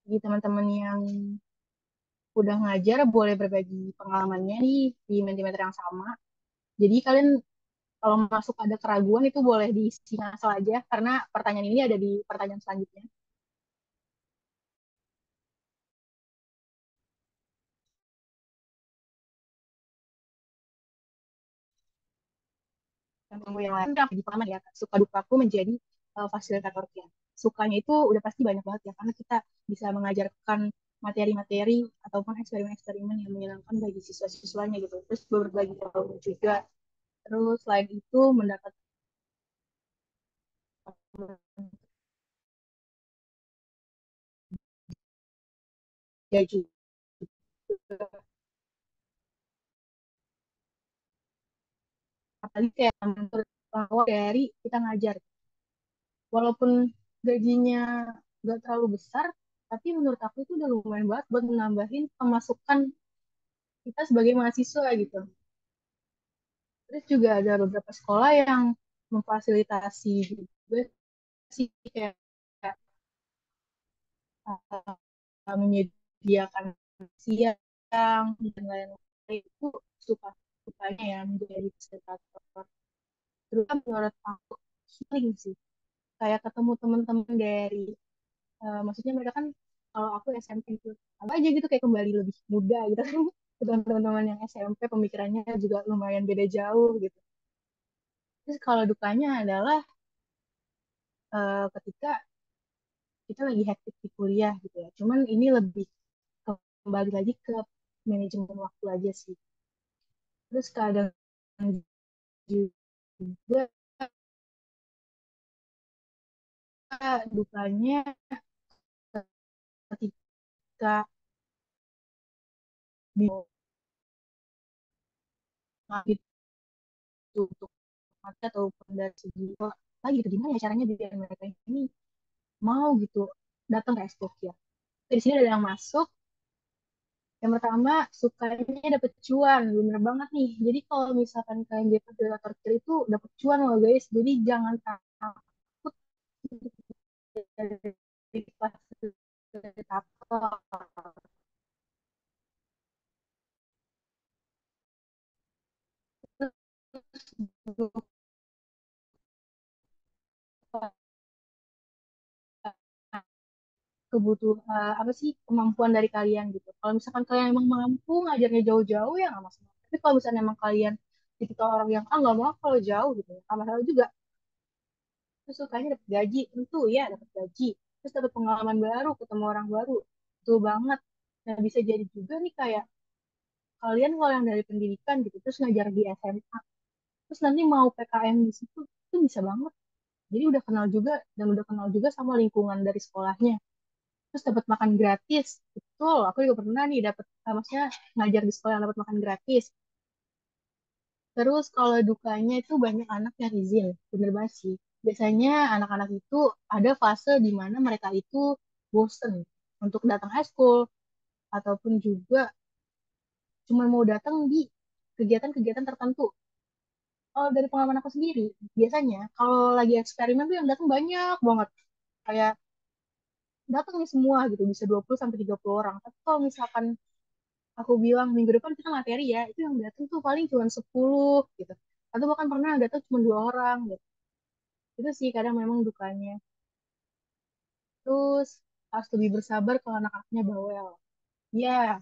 Bagi teman-teman yang udah ngajar, boleh berbagi pengalamannya nih di Mentimeter yang sama. Jadi kalian kalau masuk ada keraguan itu boleh diisi ngasal aja, karena pertanyaan ini ada di pertanyaan selanjutnya. Yang tunggu yang lain udah di pengalaman ya, suka duka aku menjadi fasilitator kia. Sukanya itu udah pasti banyak banget ya, karena kita bisa mengajarkan materi-materi ataupun eksperimen-eksperimen yang menyenangkan bagi siswa-siswanya gitu. Terus berbagi ilmu juga. Terus selain itu mendapat gaji apalagi kayak menurut bahwa dari kita ngajar walaupun gajinya nggak terlalu besar tapi menurut aku itu udah lumayan banget buat menambahin pemasukan kita sebagai mahasiswa gitu. Terus juga ada beberapa sekolah yang memfasilitasi juga sih kayak menyediakan siang dan lain-lain itu suka sukanya ya menjadi fasilitator. Terus kan menurut aku healing sih, kayak ketemu teman-teman dari maksudnya mereka kan kalau aku SMP itu apa aja gitu kayak kembali lebih muda gitu kan. Teman-teman yang SMP pemikirannya juga lumayan beda jauh gitu. Terus kalau dukanya adalah ketika kita lagi hektik di kuliah gitu ya. Cuman ini lebih kembali lagi ke manajemen waktu aja sih. Terus kadang juga dukanya ketika bingung gitu untuk mata ataupun dari segi lagi gitu gimana ya caranya biar mereka ini mau gitu datang ke ekskul ya. Di sini ada yang masuk. Yang pertama sukanya dapet cuan, bener banget nih. Jadi kalau misalkan kalian jadi fasilitator kecil itu dapet cuan loh guys. Jadi jangan takut dari fasilitator. Kebutuhan apa sih kemampuan dari kalian gitu. Kalau misalkan kalian emang mampu ngajarnya jauh-jauh ya nggak masalah. Tapi kalau misalnya emang kalian tipikal orang yang nggak mau kalau jauh gitu ya, nggak masalah juga. Terus sukanya dapat gaji, tentu ya dapat gaji. Terus dapat pengalaman baru, ketemu orang baru, betul banget. Nah bisa jadi juga nih kayak kalian kalau yang dari pendidikan gitu, terus ngajar di SMA, terus nanti mau PKM di situ, itu bisa banget. Jadi udah kenal juga dan udah kenal juga sama lingkungan dari sekolahnya. Terus dapat makan gratis, betul. Aku juga pernah nih dapat, maksudnya ngajar di sekolah yang dapat makan gratis. Terus kalau dukanya itu banyak anak yang izin, bener banget sih. Biasanya anak-anak itu ada fase di mana mereka itu bosen untuk datang high school ataupun juga cuma mau datang di kegiatan-kegiatan tertentu. Kalau dari pengalaman aku sendiri, biasanya kalau lagi eksperimen tuh yang datang banyak banget. Kayak datang nih semua gitu, bisa 20 sampai 30 orang. Tapi kalau misalkan aku bilang minggu depan kita materi ya, itu yang datang tuh paling cuma 10 gitu. Atau bahkan pernah yang datang cuma 2 orang gitu. Itu sih kadang memang dukanya. Terus harus lebih bersabar kalau anak-anaknya bawel. Ya,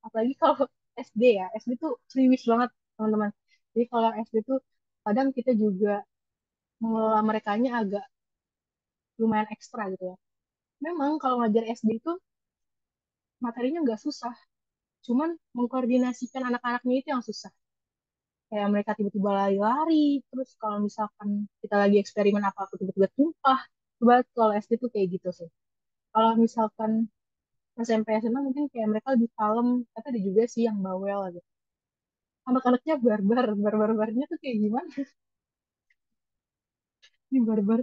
apalagi kalau SD ya. SD tuh serius banget, teman-teman. Jadi kalau SD tuh kadang kita juga mengelola merekanya agak lumayan ekstra gitu ya. Memang kalau ngajar SD itu materinya nggak susah. Cuman mengkoordinasikan anak-anaknya itu yang susah. Kayak mereka tiba-tiba lari-lari, terus kalau misalkan kita lagi eksperimen apa aku tiba-tiba tumpah. Coba kalau SD tuh kayak gitu sih. Kalau misalkan SMP SMA mungkin kayak mereka lebih kalem, tapi ada juga sih yang bawel gitu. Anak-anaknya barbar, barbar-barbarnya tuh kayak gimana? Ini barbar.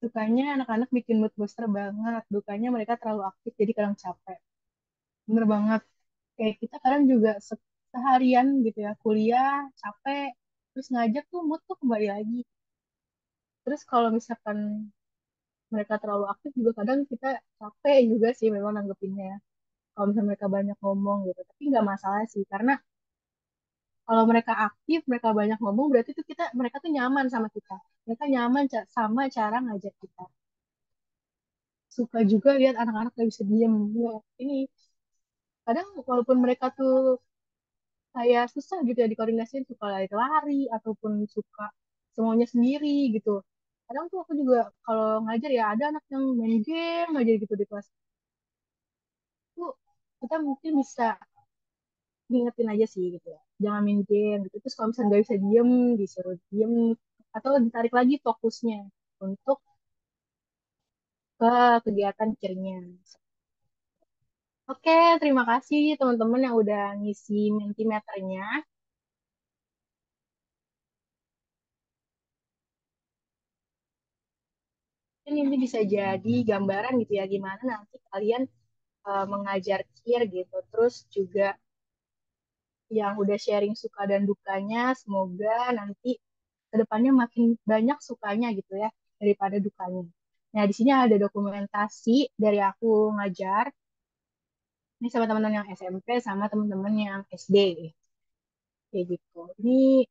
Sukanya anak-anak bikin mood booster banget, dukanya mereka terlalu aktif jadi kadang capek. Bener banget. Kayak kita kadang juga seharian gitu ya, kuliah, capek, terus ngajak tuh mood tuh kembali lagi. Terus kalau misalkan mereka terlalu aktif juga kadang kita capek juga sih memang nanggepinnya ya. Kalau misalnya mereka banyak ngomong gitu, tapi nggak masalah sih karena kalau mereka aktif, mereka banyak ngomong, berarti tuh mereka tuh nyaman sama kita. Mereka nyaman sama cara ngajak kita. Suka juga lihat anak-anak gak bisa diem. Ya, ini kadang walaupun mereka tuh kayak susah gitu ya dikoordinasiin, suka lari-lari ataupun suka semuanya sendiri gitu. Kadang tuh aku juga kalau ngajar ya ada anak yang main game aja gitu di kelas. Tuh kita mungkin bisa diingetin aja sih gitu ya. Jangan main game gitu. Terus kalau misalnya nggak bisa diem, disuruh diem atau ditarik lagi fokusnya untuk ke kegiatan kirinya. Oke, terima kasih teman-teman yang udah ngisi Mentimeternya. Ini bisa jadi gambaran gitu ya gimana nanti kalian mengajar kir gitu. Terus juga yang udah sharing suka dan dukanya, semoga nanti kedepannya makin banyak sukanya gitu ya daripada dukanya. Nah, di sini ada dokumentasi dari aku ngajar. Ini sama teman-teman yang SMP sama teman-teman yang SD. Kayak gitu. Ini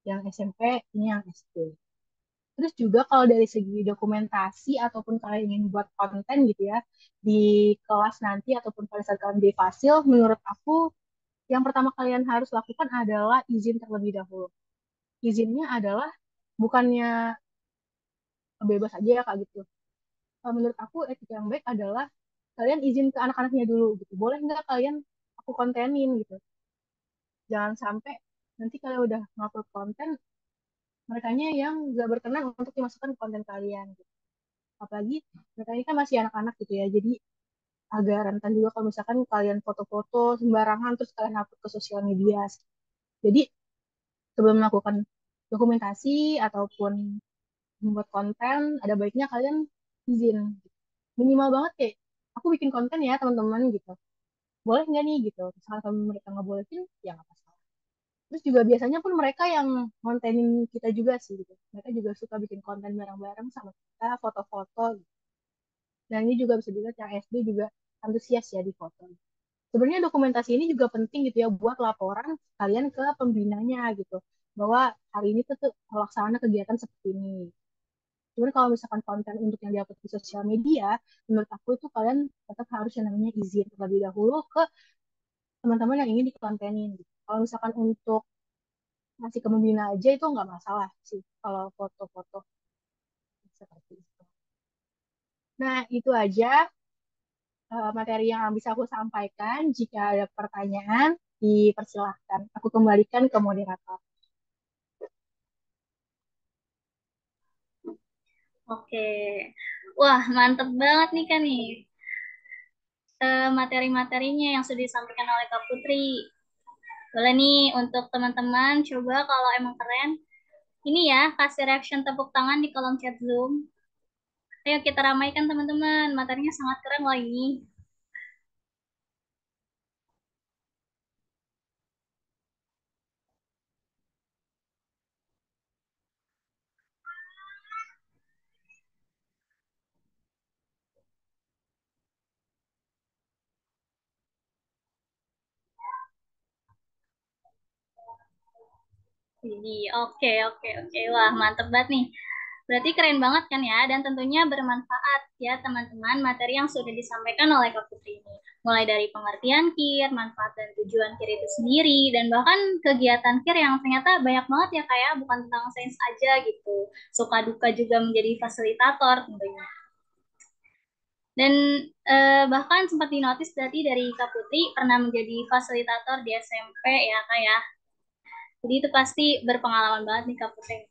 yang SMP, ini yang SD. Terus juga kalau dari segi dokumentasi ataupun kalian ingin buat konten gitu ya di kelas nanti ataupun pada saat kalian di fasil, menurut aku yang pertama kalian harus lakukan adalah izin terlebih dahulu. Izinnya adalah bukannya bebas aja ya kak gitu. Menurut aku etika yang baik adalah kalian izin ke anak-anaknya dulu gitu. Boleh nggak kalian aku kontenin gitu. Jangan sampai nanti kalian udah ngupload konten, merekanya yang nggak berkenan untuk dimasukkan ke konten kalian gitu. Apalagi mereka ini kan masih anak-anak gitu ya. Jadi agak rentan juga kalau misalkan kalian foto-foto sembarangan terus kalian upload ke sosial media. Jadi sebelum melakukan dokumentasi ataupun membuat konten, ada baiknya kalian izin. Minimal banget kayak, aku bikin konten ya teman-teman gitu. Boleh nggak nih gitu. Misalkan kalau mereka nggak bolehin, ya nggak masalah. Terus juga biasanya pun mereka yang kontenin kita juga sih gitu. Mereka juga suka bikin konten bareng-bareng sama kita, foto-foto gitu. Dan ini juga bisa dilihat yang SD juga antusias ya di foto. Sebenarnya dokumentasi ini juga penting gitu ya buat laporan kalian ke pembinanya gitu. Bahwa hari ini tuh melaksanakan kegiatan seperti ini. Cuman kalau misalkan konten untuk yang diupload di sosial media, menurut aku itu kalian tetap harus yang namanya izin terlebih dahulu ke teman-teman yang ingin dikontenin. Gitu. Kalau misalkan untuk ngasih ke pembina aja itu nggak masalah sih kalau foto-foto seperti itu. Nah, itu aja materi yang bisa aku sampaikan. Jika ada pertanyaan, dipersilahkan. Aku kembalikan ke moderator. Oke. Wah, mantep banget nih kan nih materi-materinya yang sudah disampaikan oleh Kak Putri. Boleh nih untuk teman-teman coba kalau emang keren, ini ya kasih reaction tepuk tangan di kolom chat Zoom. Ayo kita ramaikan teman-teman, materinya sangat keren loh ini. Jadi, oke, oke, oke. Wah, mantep banget nih. Berarti keren banget kan ya, dan tentunya bermanfaat ya teman-teman materi yang sudah disampaikan oleh Kak Putri ini. Mulai dari pengertian KIR, manfaat dan tujuan KIR itu sendiri, dan bahkan kegiatan KIR yang ternyata banyak banget ya kayak bukan tentang sains aja gitu. Suka duka juga menjadi fasilitator tentunya. Dan bahkan sempat dinotis berarti dari Kak Putri pernah menjadi fasilitator di SMP ya Kak ya. Jadi itu pasti berpengalaman banget nih Kak Putri.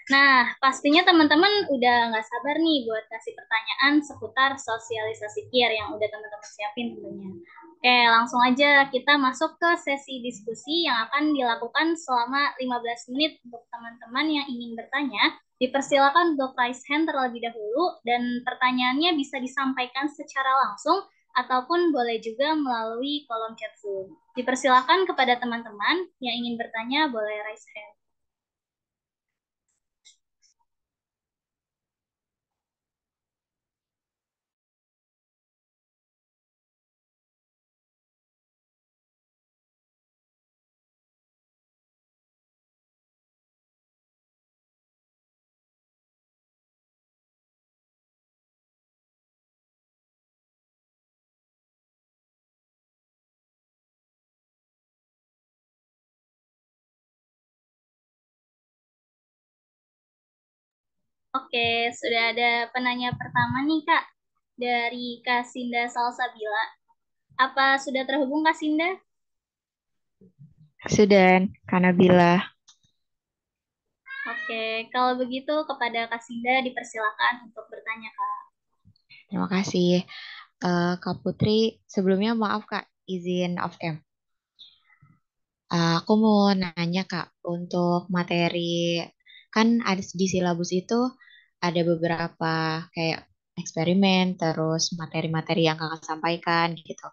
Nah, pastinya teman-teman udah nggak sabar nih buat kasih pertanyaan seputar sosialisasi KIR yang udah teman-teman siapin tentunya. Oke, langsung aja kita masuk ke sesi diskusi yang akan dilakukan selama 15 menit untuk teman-teman yang ingin bertanya. Dipersilakan untuk raise hand terlebih dahulu dan pertanyaannya bisa disampaikan secara langsung ataupun boleh juga melalui kolom chat Zoom. Dipersilakan kepada teman-teman yang ingin bertanya boleh raise hand. Oke, sudah ada penanya pertama nih, Kak. Dari Kak Sinda Salsabila. Apa sudah terhubung, Kak Sinda? Sudah, karena bila Oke, kalau begitu kepada Kak Sinda dipersilakan untuk bertanya, Kak. terima kasih. Kak Putri, sebelumnya maaf Kak, izin off cam. Aku mau nanya Kak, untuk materi, kan ada di silabus itu ada beberapa kayak eksperimen, terus materi-materi yang Kakak sampaikan gitu.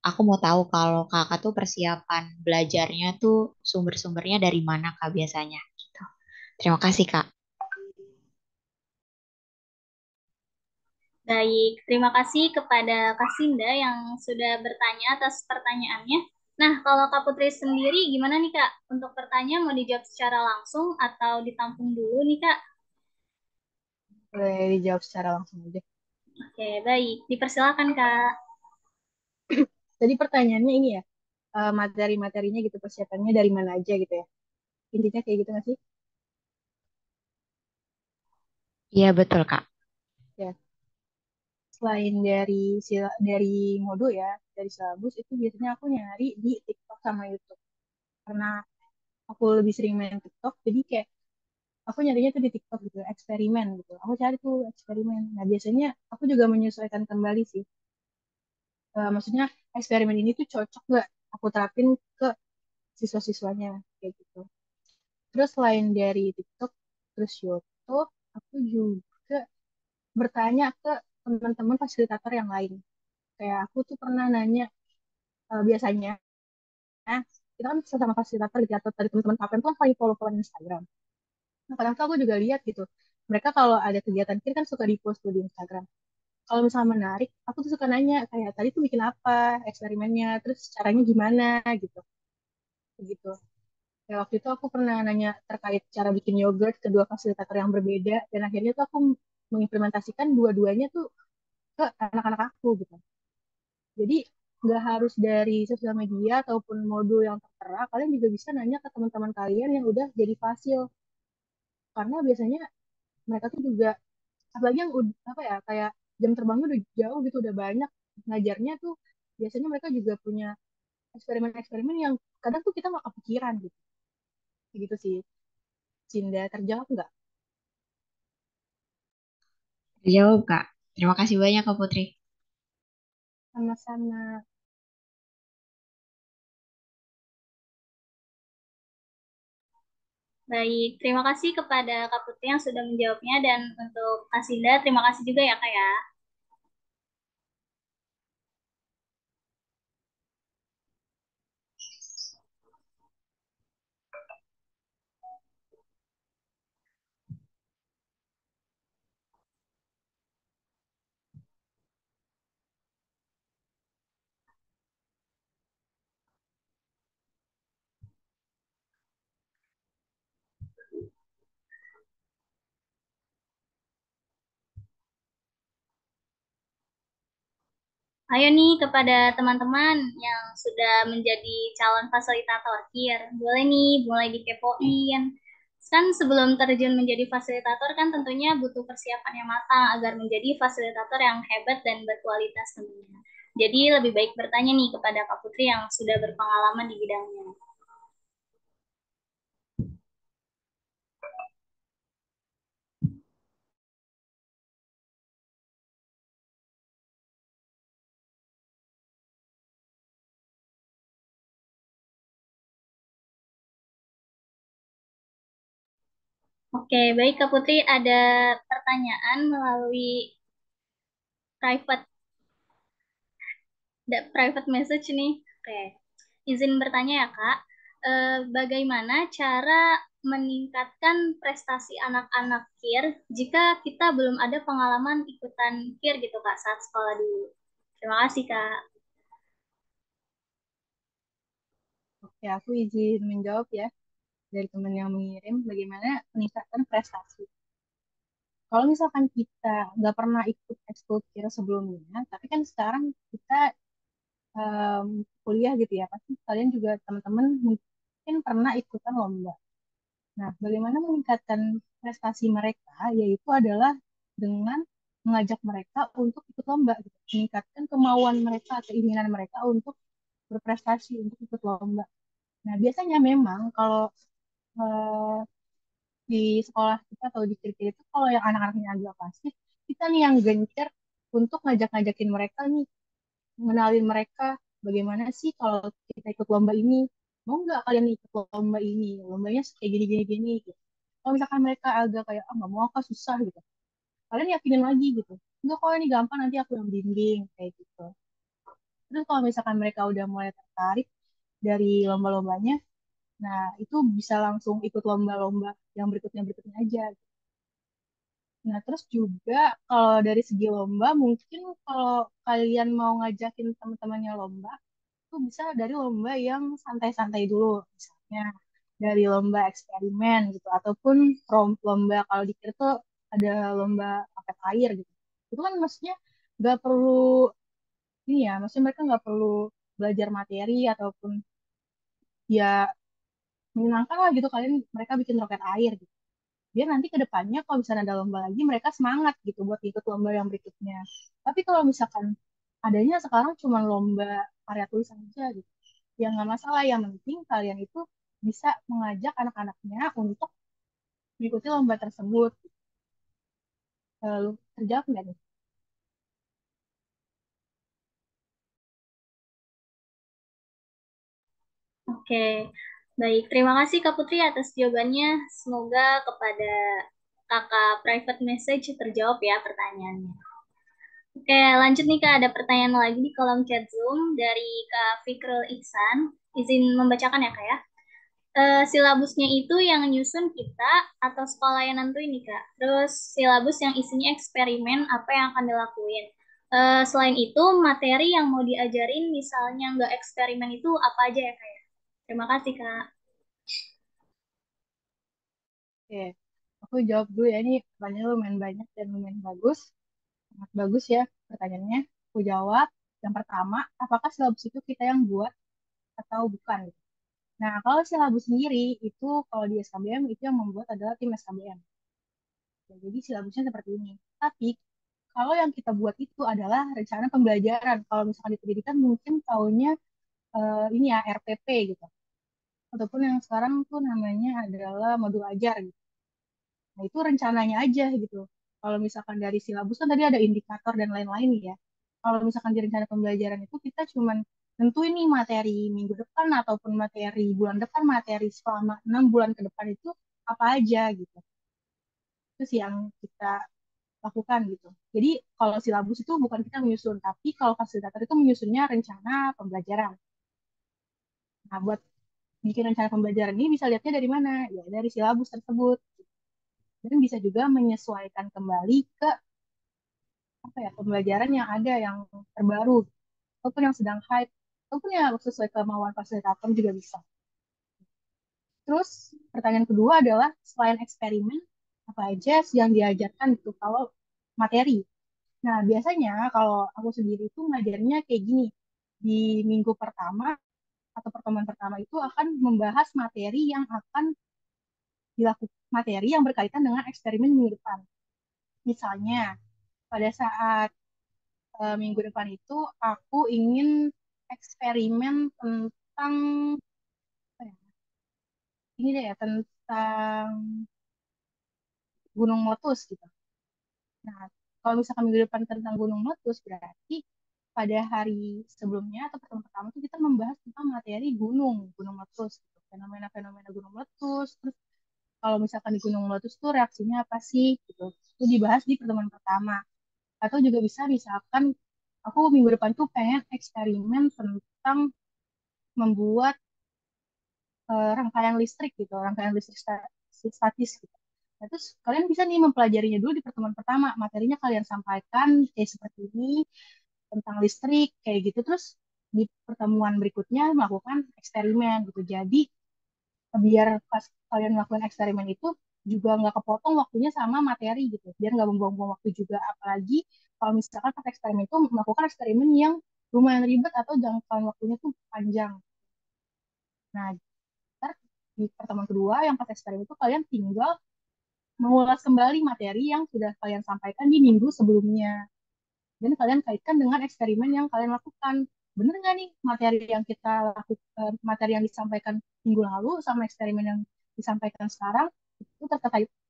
Aku mau tahu kalau Kakak tuh persiapan belajarnya tuh sumber-sumbernya dari mana Kak biasanya gitu. Terima kasih Kak. Baik, terima kasih kepada Kak Sinda yang sudah bertanya atas pertanyaannya. Nah, kalau Kak Putri sendiri gimana nih, Kak? Untuk pertanyaan mau dijawab secara langsung atau ditampung dulu nih, Kak? Boleh dijawab secara langsung aja. Oke, baik. Dipersilakan, Kak. Jadi pertanyaannya ini ya, materi-materinya gitu, persiapannya dari mana aja gitu ya. Intinya kayak gitu nggak sih? Iya betul Kak. Ya, selain dari modul ya, dari silabus itu biasanya aku nyari di TikTok sama YouTube. Karena aku lebih sering main TikTok, jadi kayak aku nyarinya tuh di TikTok gitu, eksperimen gitu. Aku cari tuh eksperimen. Nah, biasanya aku juga menyesuaikan kembali sih. Maksudnya eksperimen ini tuh cocok nggak aku terapin ke siswa-siswanya kayak gitu. Terus selain dari TikTok, terus YouTube, aku juga bertanya ke teman-teman fasilitator yang lain. Kayak aku tuh pernah nanya, biasanya kita kan sama fasilitator gitu ya, atau dari teman-teman KPM tuh kan paling follow-followan Instagram. Nah, kadang tuh aku juga lihat gitu. Mereka kalau ada kegiatan kir kan suka di-post tuh di Instagram. Kalau misalnya menarik, aku tuh suka nanya kayak tadi tuh bikin apa eksperimennya, terus caranya gimana gitu. Begitu. Ya, waktu itu aku pernah nanya terkait cara bikin yogurt ke dua fasilitator yang berbeda, dan akhirnya tuh aku mengimplementasikan dua-duanya tuh ke anak-anak aku gitu. Jadi nggak harus dari sosial media ataupun modul yang tertera, kalian juga bisa nanya ke teman-teman kalian yang udah jadi fasil. Karena biasanya mereka tuh juga, apalagi yang apa ya, kayak jam terbangnya udah jauh gitu, udah banyak ngajarnya tuh, biasanya mereka juga punya eksperimen-eksperimen yang kadang tuh kita nggak kepikiran gitu. Gitu sih. Cinda, terjawab nggak? Terjawab Kak. Terima kasih banyak Kak Putri. Sama-sama. Baik, terima kasih kepada Kak Putri yang sudah menjawabnya dan untuk Kak Sinda, terima kasih juga ya Kak ya. Ayo nih kepada teman-teman yang sudah menjadi calon fasilitator KIR, boleh nih mulai dikepoin. Kan sebelum terjun menjadi fasilitator kan tentunya butuh persiapan yang matang agar menjadi fasilitator yang hebat dan berkualitas tentunya. Jadi lebih baik bertanya nih kepada Kak Putri yang sudah berpengalaman di bidangnya. Oke, baik Kak Putri, ada pertanyaan melalui private private message nih. Oke, izin bertanya ya Kak, bagaimana cara meningkatkan prestasi anak-anak KIR jika kita belum ada pengalaman ikutan KIR gitu Kak saat sekolah dulu? Terima kasih Kak. Oke, aku izin menjawab ya dari teman yang mengirim bagaimana meningkatkan prestasi. Kalau misalkan kita nggak pernah ikut ekskul kira sebelumnya, tapi kan sekarang kita em, kuliah gitu ya, pasti kalian juga teman-teman mungkin pernah ikutan lomba. Nah, bagaimana meningkatkan prestasi mereka, yaitu adalah dengan mengajak mereka untuk ikut lomba, gitu. Meningkatkan kemauan mereka, keinginan mereka untuk berprestasi, untuk ikut lomba. Nah, biasanya memang kalau eh, di sekolah kita atau di kiri itu, kalau yang anak-anaknya agak pasif, kita nih yang gencar untuk ngajak-ngajakin mereka nih, mengenalin mereka bagaimana sih kalau kita ikut lomba ini, mau nggak kalian ikut lomba ini, lombanya kayak gini gini gini gitu. Kalau misalkan mereka agak kayak ah nggak mau, apa susah gitu, kalian yakinin lagi gitu, enggak, kalau ini gampang, nanti aku yang bimbing kayak gitu. Terus kalau misalkan mereka udah mulai tertarik dari lomba-lombanya, nah itu bisa langsung ikut lomba-lomba yang berikutnya berikutnya aja. Nah, terus juga kalau dari segi lomba, mungkin kalau kalian mau ngajakin teman-temannya lomba, itu bisa dari lomba yang santai-santai dulu, misalnya dari lomba eksperimen gitu, ataupun lomba kalau dikira tuh ada lomba angkat air gitu. Itu kan maksudnya nggak perlu ini ya, maksudnya mereka nggak perlu belajar materi ataupun ya menyenangkan lah gitu kalian mereka bikin roket air gitu. Biar nanti ke depannya kalau misalnya ada lomba lagi mereka semangat gitu buat ikut lomba yang berikutnya. Tapi kalau misalkan adanya sekarang cuma lomba karya tulis aja gitu, ya nggak masalah. Yang penting kalian itu bisa mengajak anak-anaknya untuk mengikuti lomba tersebut. Lalu terjawab nggak nih? Oke, baik. Terima kasih Kak Putri atas jawabannya. Semoga kepada kakak private message terjawab ya pertanyaannya. Oke, lanjut nih Kak. Ada pertanyaan lagi di kolom chat Zoom dari Kak Fikrul Ihsan. Izin membacakan ya Kak ya. Silabusnya itu yang nyusun kita atau sekolah yang nentuin nih Kak. Terus silabus yang isinya eksperimen apa yang akan dilakuin. Selain itu materi yang mau diajarin misalnya nggak eksperimen itu apa aja ya Kak ya? Terima kasih Kak. Oke, aku jawab dulu ya. Ini pertanyaan lumayan banyak dan lumayan bagus. Sangat bagus ya pertanyaannya. Aku jawab. Yang pertama, apakah silabus itu kita yang buat atau bukan? Nah, kalau silabus sendiri itu kalau di SKBM itu yang membuat adalah tim SKBM. Ya, jadi silabusnya seperti ini. Tapi kalau yang kita buat itu adalah rencana pembelajaran. Kalau misalkan di pendidikan mungkin taunya ini ya RPP gitu. Ataupun yang sekarang tuh namanya adalah modul ajar gitu. Nah, itu rencananya aja gitu. Kalau misalkan dari silabus kan tadi ada indikator dan lain-lain ya. Kalau misalkan di rencana pembelajaran itu kita cuman nentuin nih materi minggu depan ataupun materi bulan depan, materi selama 6 bulan ke depan itu apa aja gitu. Itu sih yang kita lakukan gitu. Jadi kalau silabus itu bukan kita menyusun, tapi kalau fasilitator itu menyusunnya rencana pembelajaran. Nah, buat bikin rencana pembelajaran ini bisa lihatnya dari mana? Ya dari silabus tersebut. Dan bisa juga menyesuaikan kembali ke apa ya pembelajaran yang ada yang terbaru ataupun yang sedang hype ataupun yang sesuai kemauan fasilitator juga bisa. Terus pertanyaan kedua adalah selain eksperimen apa aja sih yang diajarkan itu kalau materi. Nah, biasanya kalau aku sendiri itu ngajarnya kayak gini. Di minggu pertama atau pertemuan pertama itu akan membahas materi yang akan dilakukan materi yang berkaitan dengan eksperimen minggu depan. Misalnya, pada saat minggu depan itu aku ingin eksperimen tentang apa ya, ini deh ya, tentang gunung meletus gitu. Nah, kalau misalkan minggu depan tentang gunung meletus berarti pada hari sebelumnya atau pertemuan pertama itu kita membahas tentang materi gunung meletus gitu. Fenomena-fenomena gunung meletus. Terus kalau misalkan di gunung meletus tuh reaksinya apa sih gitu. Itu dibahas di pertemuan pertama. Atau juga bisa misalkan aku minggu depan tuh pengen eksperimen tentang membuat rangkaian listrik gitu, rangkaian listrik statis gitu. Nah, terus kalian bisa nih mempelajarinya dulu di pertemuan pertama, materinya kalian sampaikan kayak seperti ini tentang listrik kayak gitu, terus di pertemuan berikutnya melakukan eksperimen gitu. Jadi biar pas kalian melakukan eksperimen itu juga nggak kepotong waktunya sama materi gitu, biar nggak membuang-buang waktu juga. Apalagi kalau misalkan pas eksperimen itu melakukan eksperimen yang lumayan ribet atau jangkauan waktunya tuh panjang. Nah, ntar di pertemuan kedua yang pas eksperimen itu kalian tinggal mengulas kembali materi yang sudah kalian sampaikan di minggu sebelumnya dan kalian kaitkan dengan eksperimen yang kalian lakukan. Bener nggak nih materi yang kita lakukan, materi yang disampaikan minggu lalu sama eksperimen yang disampaikan sekarang itu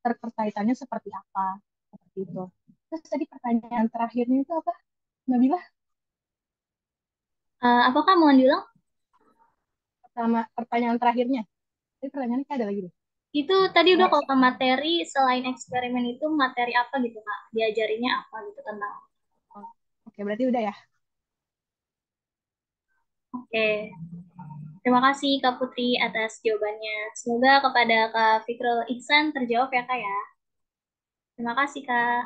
terkaitannya seperti apa? Seperti itu. Terus tadi pertanyaan terakhirnya itu apa, Nabila? Apakah mohon diulang? Pertama, pertanyaan terakhirnya. Jadi pertanyaannya kayak ada lagi deh. Itu tadi udah Nah, kalau ke materi selain eksperimen itu materi apa gitu Kak? Diajarinya apa gitu tentang? oh, oke berarti udah ya. Oke, terima kasih Kak Putri atas jawabannya. Semoga kepada Kak Fikrul Ihsan terjawab ya Kak ya. Terima kasih Kak.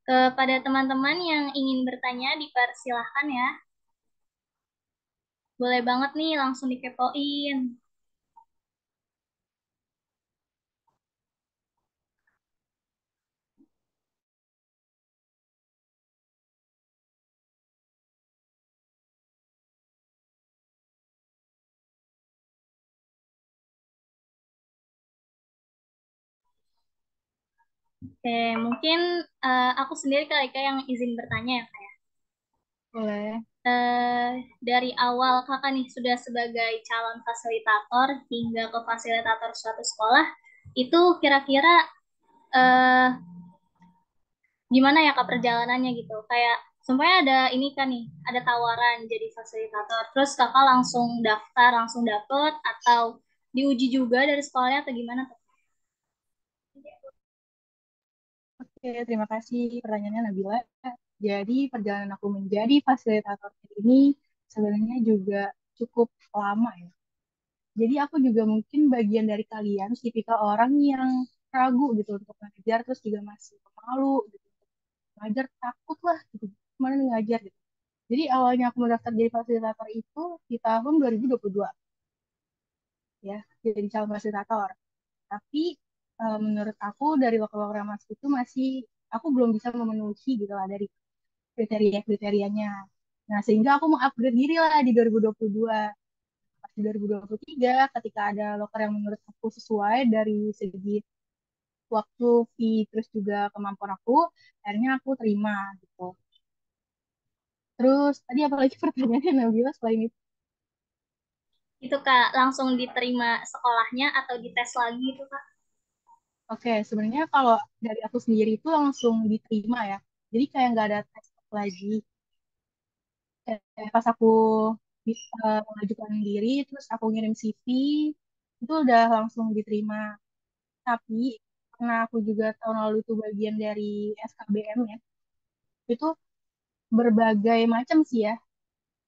Kepada teman-teman yang ingin bertanya, dipersilahkan ya. Boleh banget nih langsung dikepoin. Oke, mungkin aku sendiri kali Kak yang izin bertanya ya Kak. Boleh. Eh, dari awal kakak nih sudah sebagai calon fasilitator hingga ke fasilitator suatu sekolah, itu kira-kira eh, gimana ya kak perjalanannya gitu? Kayak semuanya ada ini kan nih, ada tawaran jadi fasilitator, terus kakak langsung daftar, langsung dapet, atau diuji juga dari sekolahnya atau gimana tuh? Oke, terima kasih pertanyaannya Nabila. Jadi perjalanan aku menjadi fasilitator ini sebenarnya juga cukup lama ya. Jadi aku juga mungkin bagian dari kalian, tipikal orang yang ragu gitu untuk ngajar, terus juga masih malu gitu. Ngajar takut lah gitu, gimana nih ngajar gitu. Jadi awalnya aku mendaftar jadi fasilitator itu di tahun 2022 ya, jadi calon fasilitator. Tapi menurut aku dari lokal programas itu masih aku belum bisa memenuhi gitu lah dari kriteria-kriterianya. Nah, sehingga aku mengupgrade diri lah di 2022. Pas di 2023, ketika ada loker yang menurut aku sesuai dari segi waktu, fee, terus juga kemampuan aku, akhirnya aku terima gitu. Terus tadi apa lagi pertanyaannya Nabila selain itu? Itu kak langsung diterima sekolahnya atau dites lagi itu kak? Oke, sebenarnya kalau dari aku sendiri itu langsung diterima ya. Jadi kayak nggak ada tes lagi. Pas aku bisa mengajukan diri, terus aku ngirim CV, itu udah langsung diterima. Tapi karena aku juga tahun lalu itu bagian dari SKBM ya, itu berbagai macam sih ya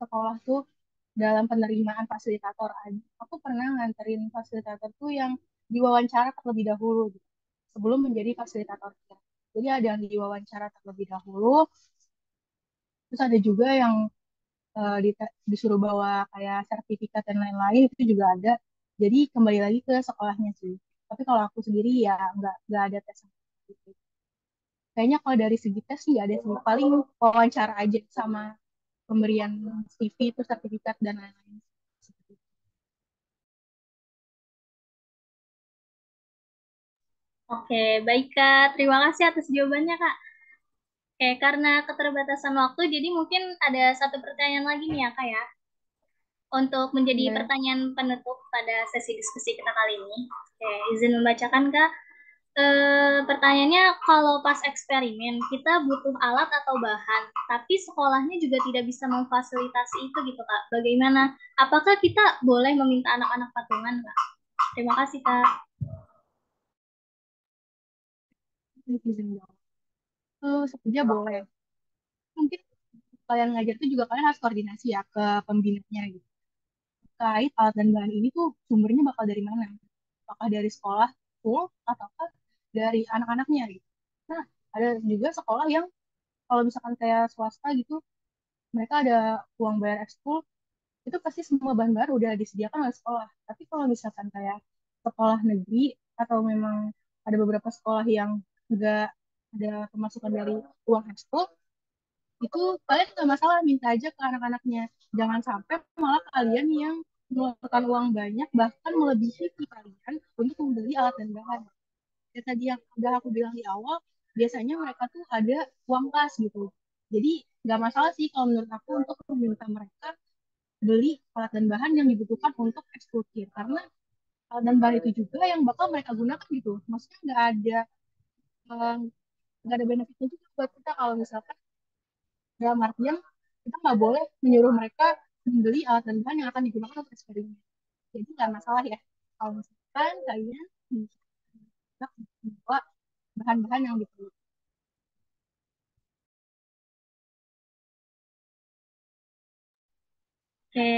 sekolah tuh dalam penerimaan fasilitator. Aku pernah nganterin fasilitator tuh yang diwawancara terlebih dahulu gitu, sebelum menjadi fasilitator. Jadi ada yang diwawancara terlebih dahulu, terus ada juga yang disuruh bawa kayak sertifikat dan lain-lain itu juga ada. Jadi kembali lagi ke sekolahnya sih. Tapi kalau aku sendiri ya nggak ada tes. Kayaknya kalau dari segi tes sih nggak ada sih. Paling wawancara aja sama pemberian CV itu sertifikat dan lain-lain. Oke, baik kak. Terima kasih atas jawabannya kak. Oke, karena keterbatasan waktu, jadi mungkin ada satu pertanyaan lagi nih ya kak ya. Untuk menjadi Boleh. pertanyaan penutup pada sesi diskusi kita kali ini. Oke, izin membacakan kak. Pertanyaannya, kalau pas eksperimen, kita butuh alat atau bahan, tapi sekolahnya juga tidak bisa memfasilitasi itu gitu kak. Bagaimana? Apakah kita boleh meminta anak-anak patungan kak? Terima kasih kak. Izin jawab. Sebenarnya boleh. Mungkin kalian ngajar itu juga kalian harus koordinasi ya ke pembinanya gitu. Terkait alat dan bahan ini tuh sumbernya bakal dari mana? Apakah dari sekolah full ataukah dari anak-anaknya gitu. Nah, ada juga sekolah yang kalau misalkan kayak swasta gitu, mereka ada uang bayar ekskul, itu pasti semua bahan baru udah disediakan oleh sekolah. Tapi kalau misalkan kayak sekolah negeri atau memang ada beberapa sekolah yang enggak ada pemasukan dari uang ekskul, itu kalian nggak masalah minta aja ke anak-anaknya. Jangan sampai malah kalian yang mengeluarkan uang banyak bahkan melebihi fee kalian untuk membeli alat dan bahan. Ya, tadi yang udah aku bilang di awal, biasanya mereka tuh ada uang kas gitu. Jadi nggak masalah sih kalau menurut aku untuk meminta mereka beli alat dan bahan yang dibutuhkan untuk eksklusif karena alat dan bahan itu juga yang bakal mereka gunakan gitu. Maksudnya eh, nggak ada benefitnya juga buat kita kalau misalkan dalam artian kita nggak boleh menyuruh mereka membeli alat dan bahan yang akan digunakan untuk eksperimen. Jadi nggak masalah ya kalau misalkan kalian bisa membawa bahan-bahan yang diperlukan. Oke,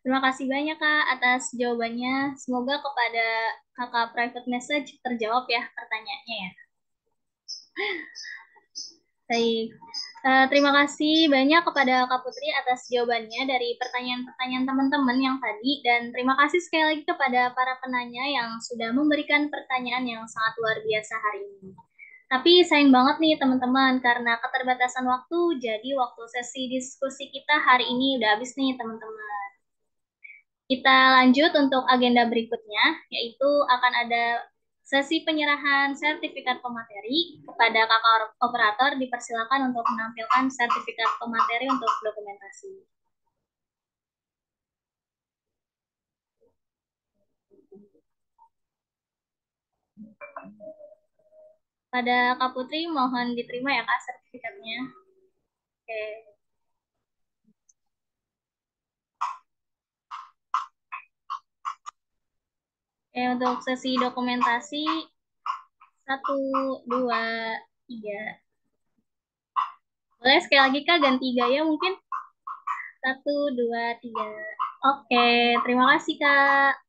terima kasih banyak Kak atas jawabannya. Semoga kepada Kakak private message terjawab ya pertanyaannya ya. Baik. Terima kasih banyak kepada Kak Putri atas jawabannya dari pertanyaan-pertanyaan teman-teman yang tadi, dan terima kasih sekali lagi kepada para penanya yang sudah memberikan pertanyaan yang sangat luar biasa hari ini. Tapi sayang banget nih teman-teman, karena keterbatasan waktu, jadi waktu sesi diskusi kita hari ini udah habis nih teman-teman. Kita lanjut untuk agenda berikutnya, yaitu akan ada sesi penyerahan sertifikat pemateri. Kepada kakak operator dipersilakan untuk menampilkan sertifikat pemateri untuk dokumentasi. Pada Kak Putri mohon diterima ya Kak sertifikatnya. Oke. Oke, untuk sesi dokumentasi 1, 2, 3. Boleh sekali lagi Kak ganti gaya mungkin. 1, 2, 3. Oke, terima kasih Kak.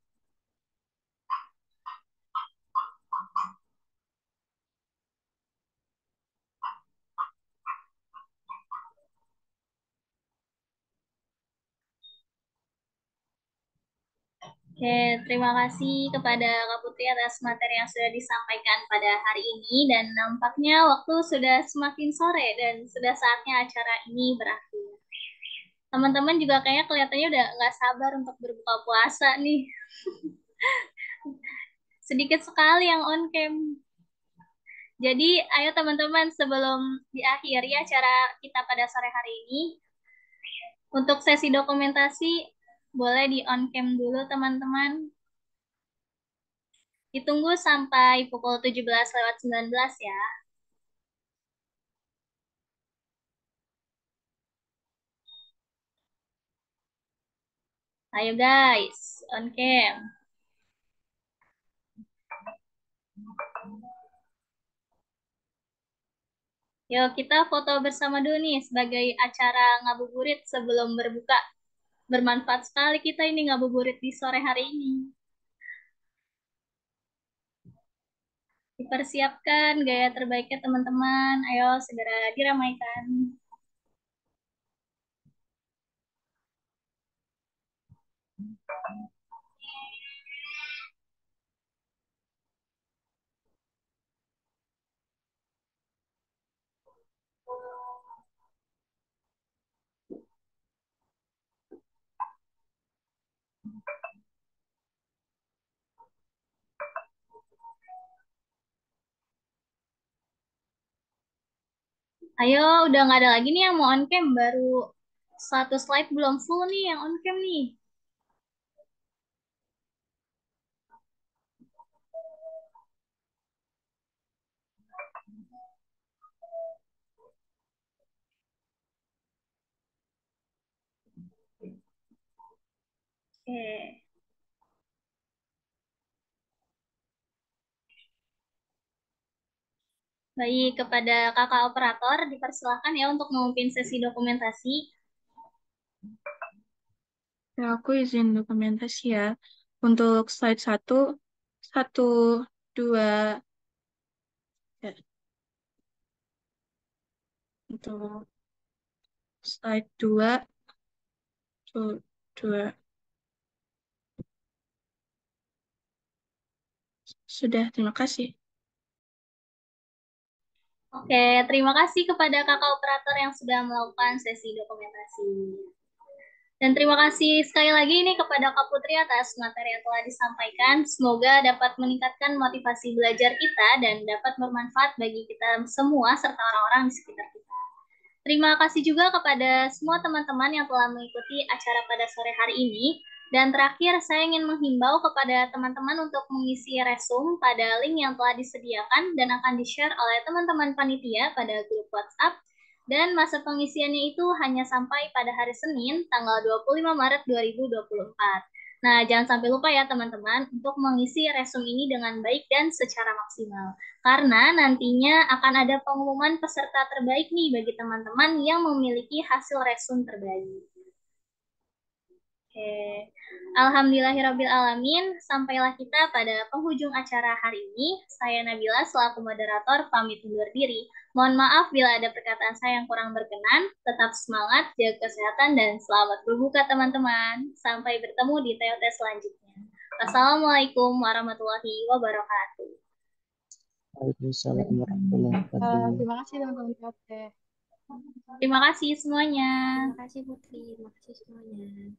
Oke, terima kasih kepada Kak Putri atas materi yang sudah disampaikan pada hari ini, dan nampaknya waktu sudah semakin sore dan sudah saatnya acara ini berakhir. Teman-teman juga kayaknya kelihatannya udah nggak sabar untuk berbuka puasa nih. Sedikit sekali yang on cam. Jadi ayo teman-teman sebelum diakhiri acara kita pada sore hari ini, untuk sesi dokumentasi boleh di on cam dulu teman-teman. Ditunggu sampai pukul 17:19 ya. Ayo guys, on cam. Yuk kita foto bersama dulu nih sebagai acara ngabuburit sebelum berbuka. Bermanfaat sekali kita ini ngabuburit di sore hari ini. Dipersiapkan gaya terbaiknya teman-teman. Ayo segera diramaikan. Ayo, udah nggak ada lagi nih yang mau on cam. Baru satu slide belum full nih yang on cam nih. Oke. Baik, kepada kakak operator dipersilakan ya untuk memimpin sesi dokumentasi. Ya, aku izin dokumentasi ya. Untuk slide 1, 1, 2, ya. Untuk slide 2, 2. Sudah, terima kasih. Oke, terima kasih kepada kakak operator yang sudah melakukan sesi dokumentasi. Dan terima kasih sekali lagi ini kepada Kak Putri atas materi yang telah disampaikan. Semoga dapat meningkatkan motivasi belajar kita dan dapat bermanfaat bagi kita semua serta orang-orang di sekitar kita. Terima kasih juga kepada semua teman-teman yang telah mengikuti acara pada sore hari ini. Dan terakhir, saya ingin menghimbau kepada teman-teman untuk mengisi resume pada link yang telah disediakan dan akan di-share oleh teman-teman panitia pada grup WhatsApp. Dan masa pengisiannya itu hanya sampai pada hari Senin, tanggal 25 Maret 2024. Nah, jangan sampai lupa ya teman-teman untuk mengisi resume ini dengan baik dan secara maksimal. Karena nantinya akan ada pengumuman peserta terbaik nih bagi teman-teman yang memiliki hasil resume terbaik. Oke. Alhamdulillahirabbil alamin, sampailah kita pada penghujung acara hari ini. Saya Nabila selaku moderator pamit undur diri. Mohon maaf bila ada perkataan saya yang kurang berkenan. Tetap semangat, jaga kesehatan dan selamat berbuka teman-teman. Sampai bertemu di TOT selanjutnya. Assalamualaikum warahmatullahi wabarakatuh. Waalaikumsalam warahmatullahi wabarakatuh. Terima kasih teman-teman TOT. Terima kasih semuanya. Terima kasih Putri, terima kasih semuanya.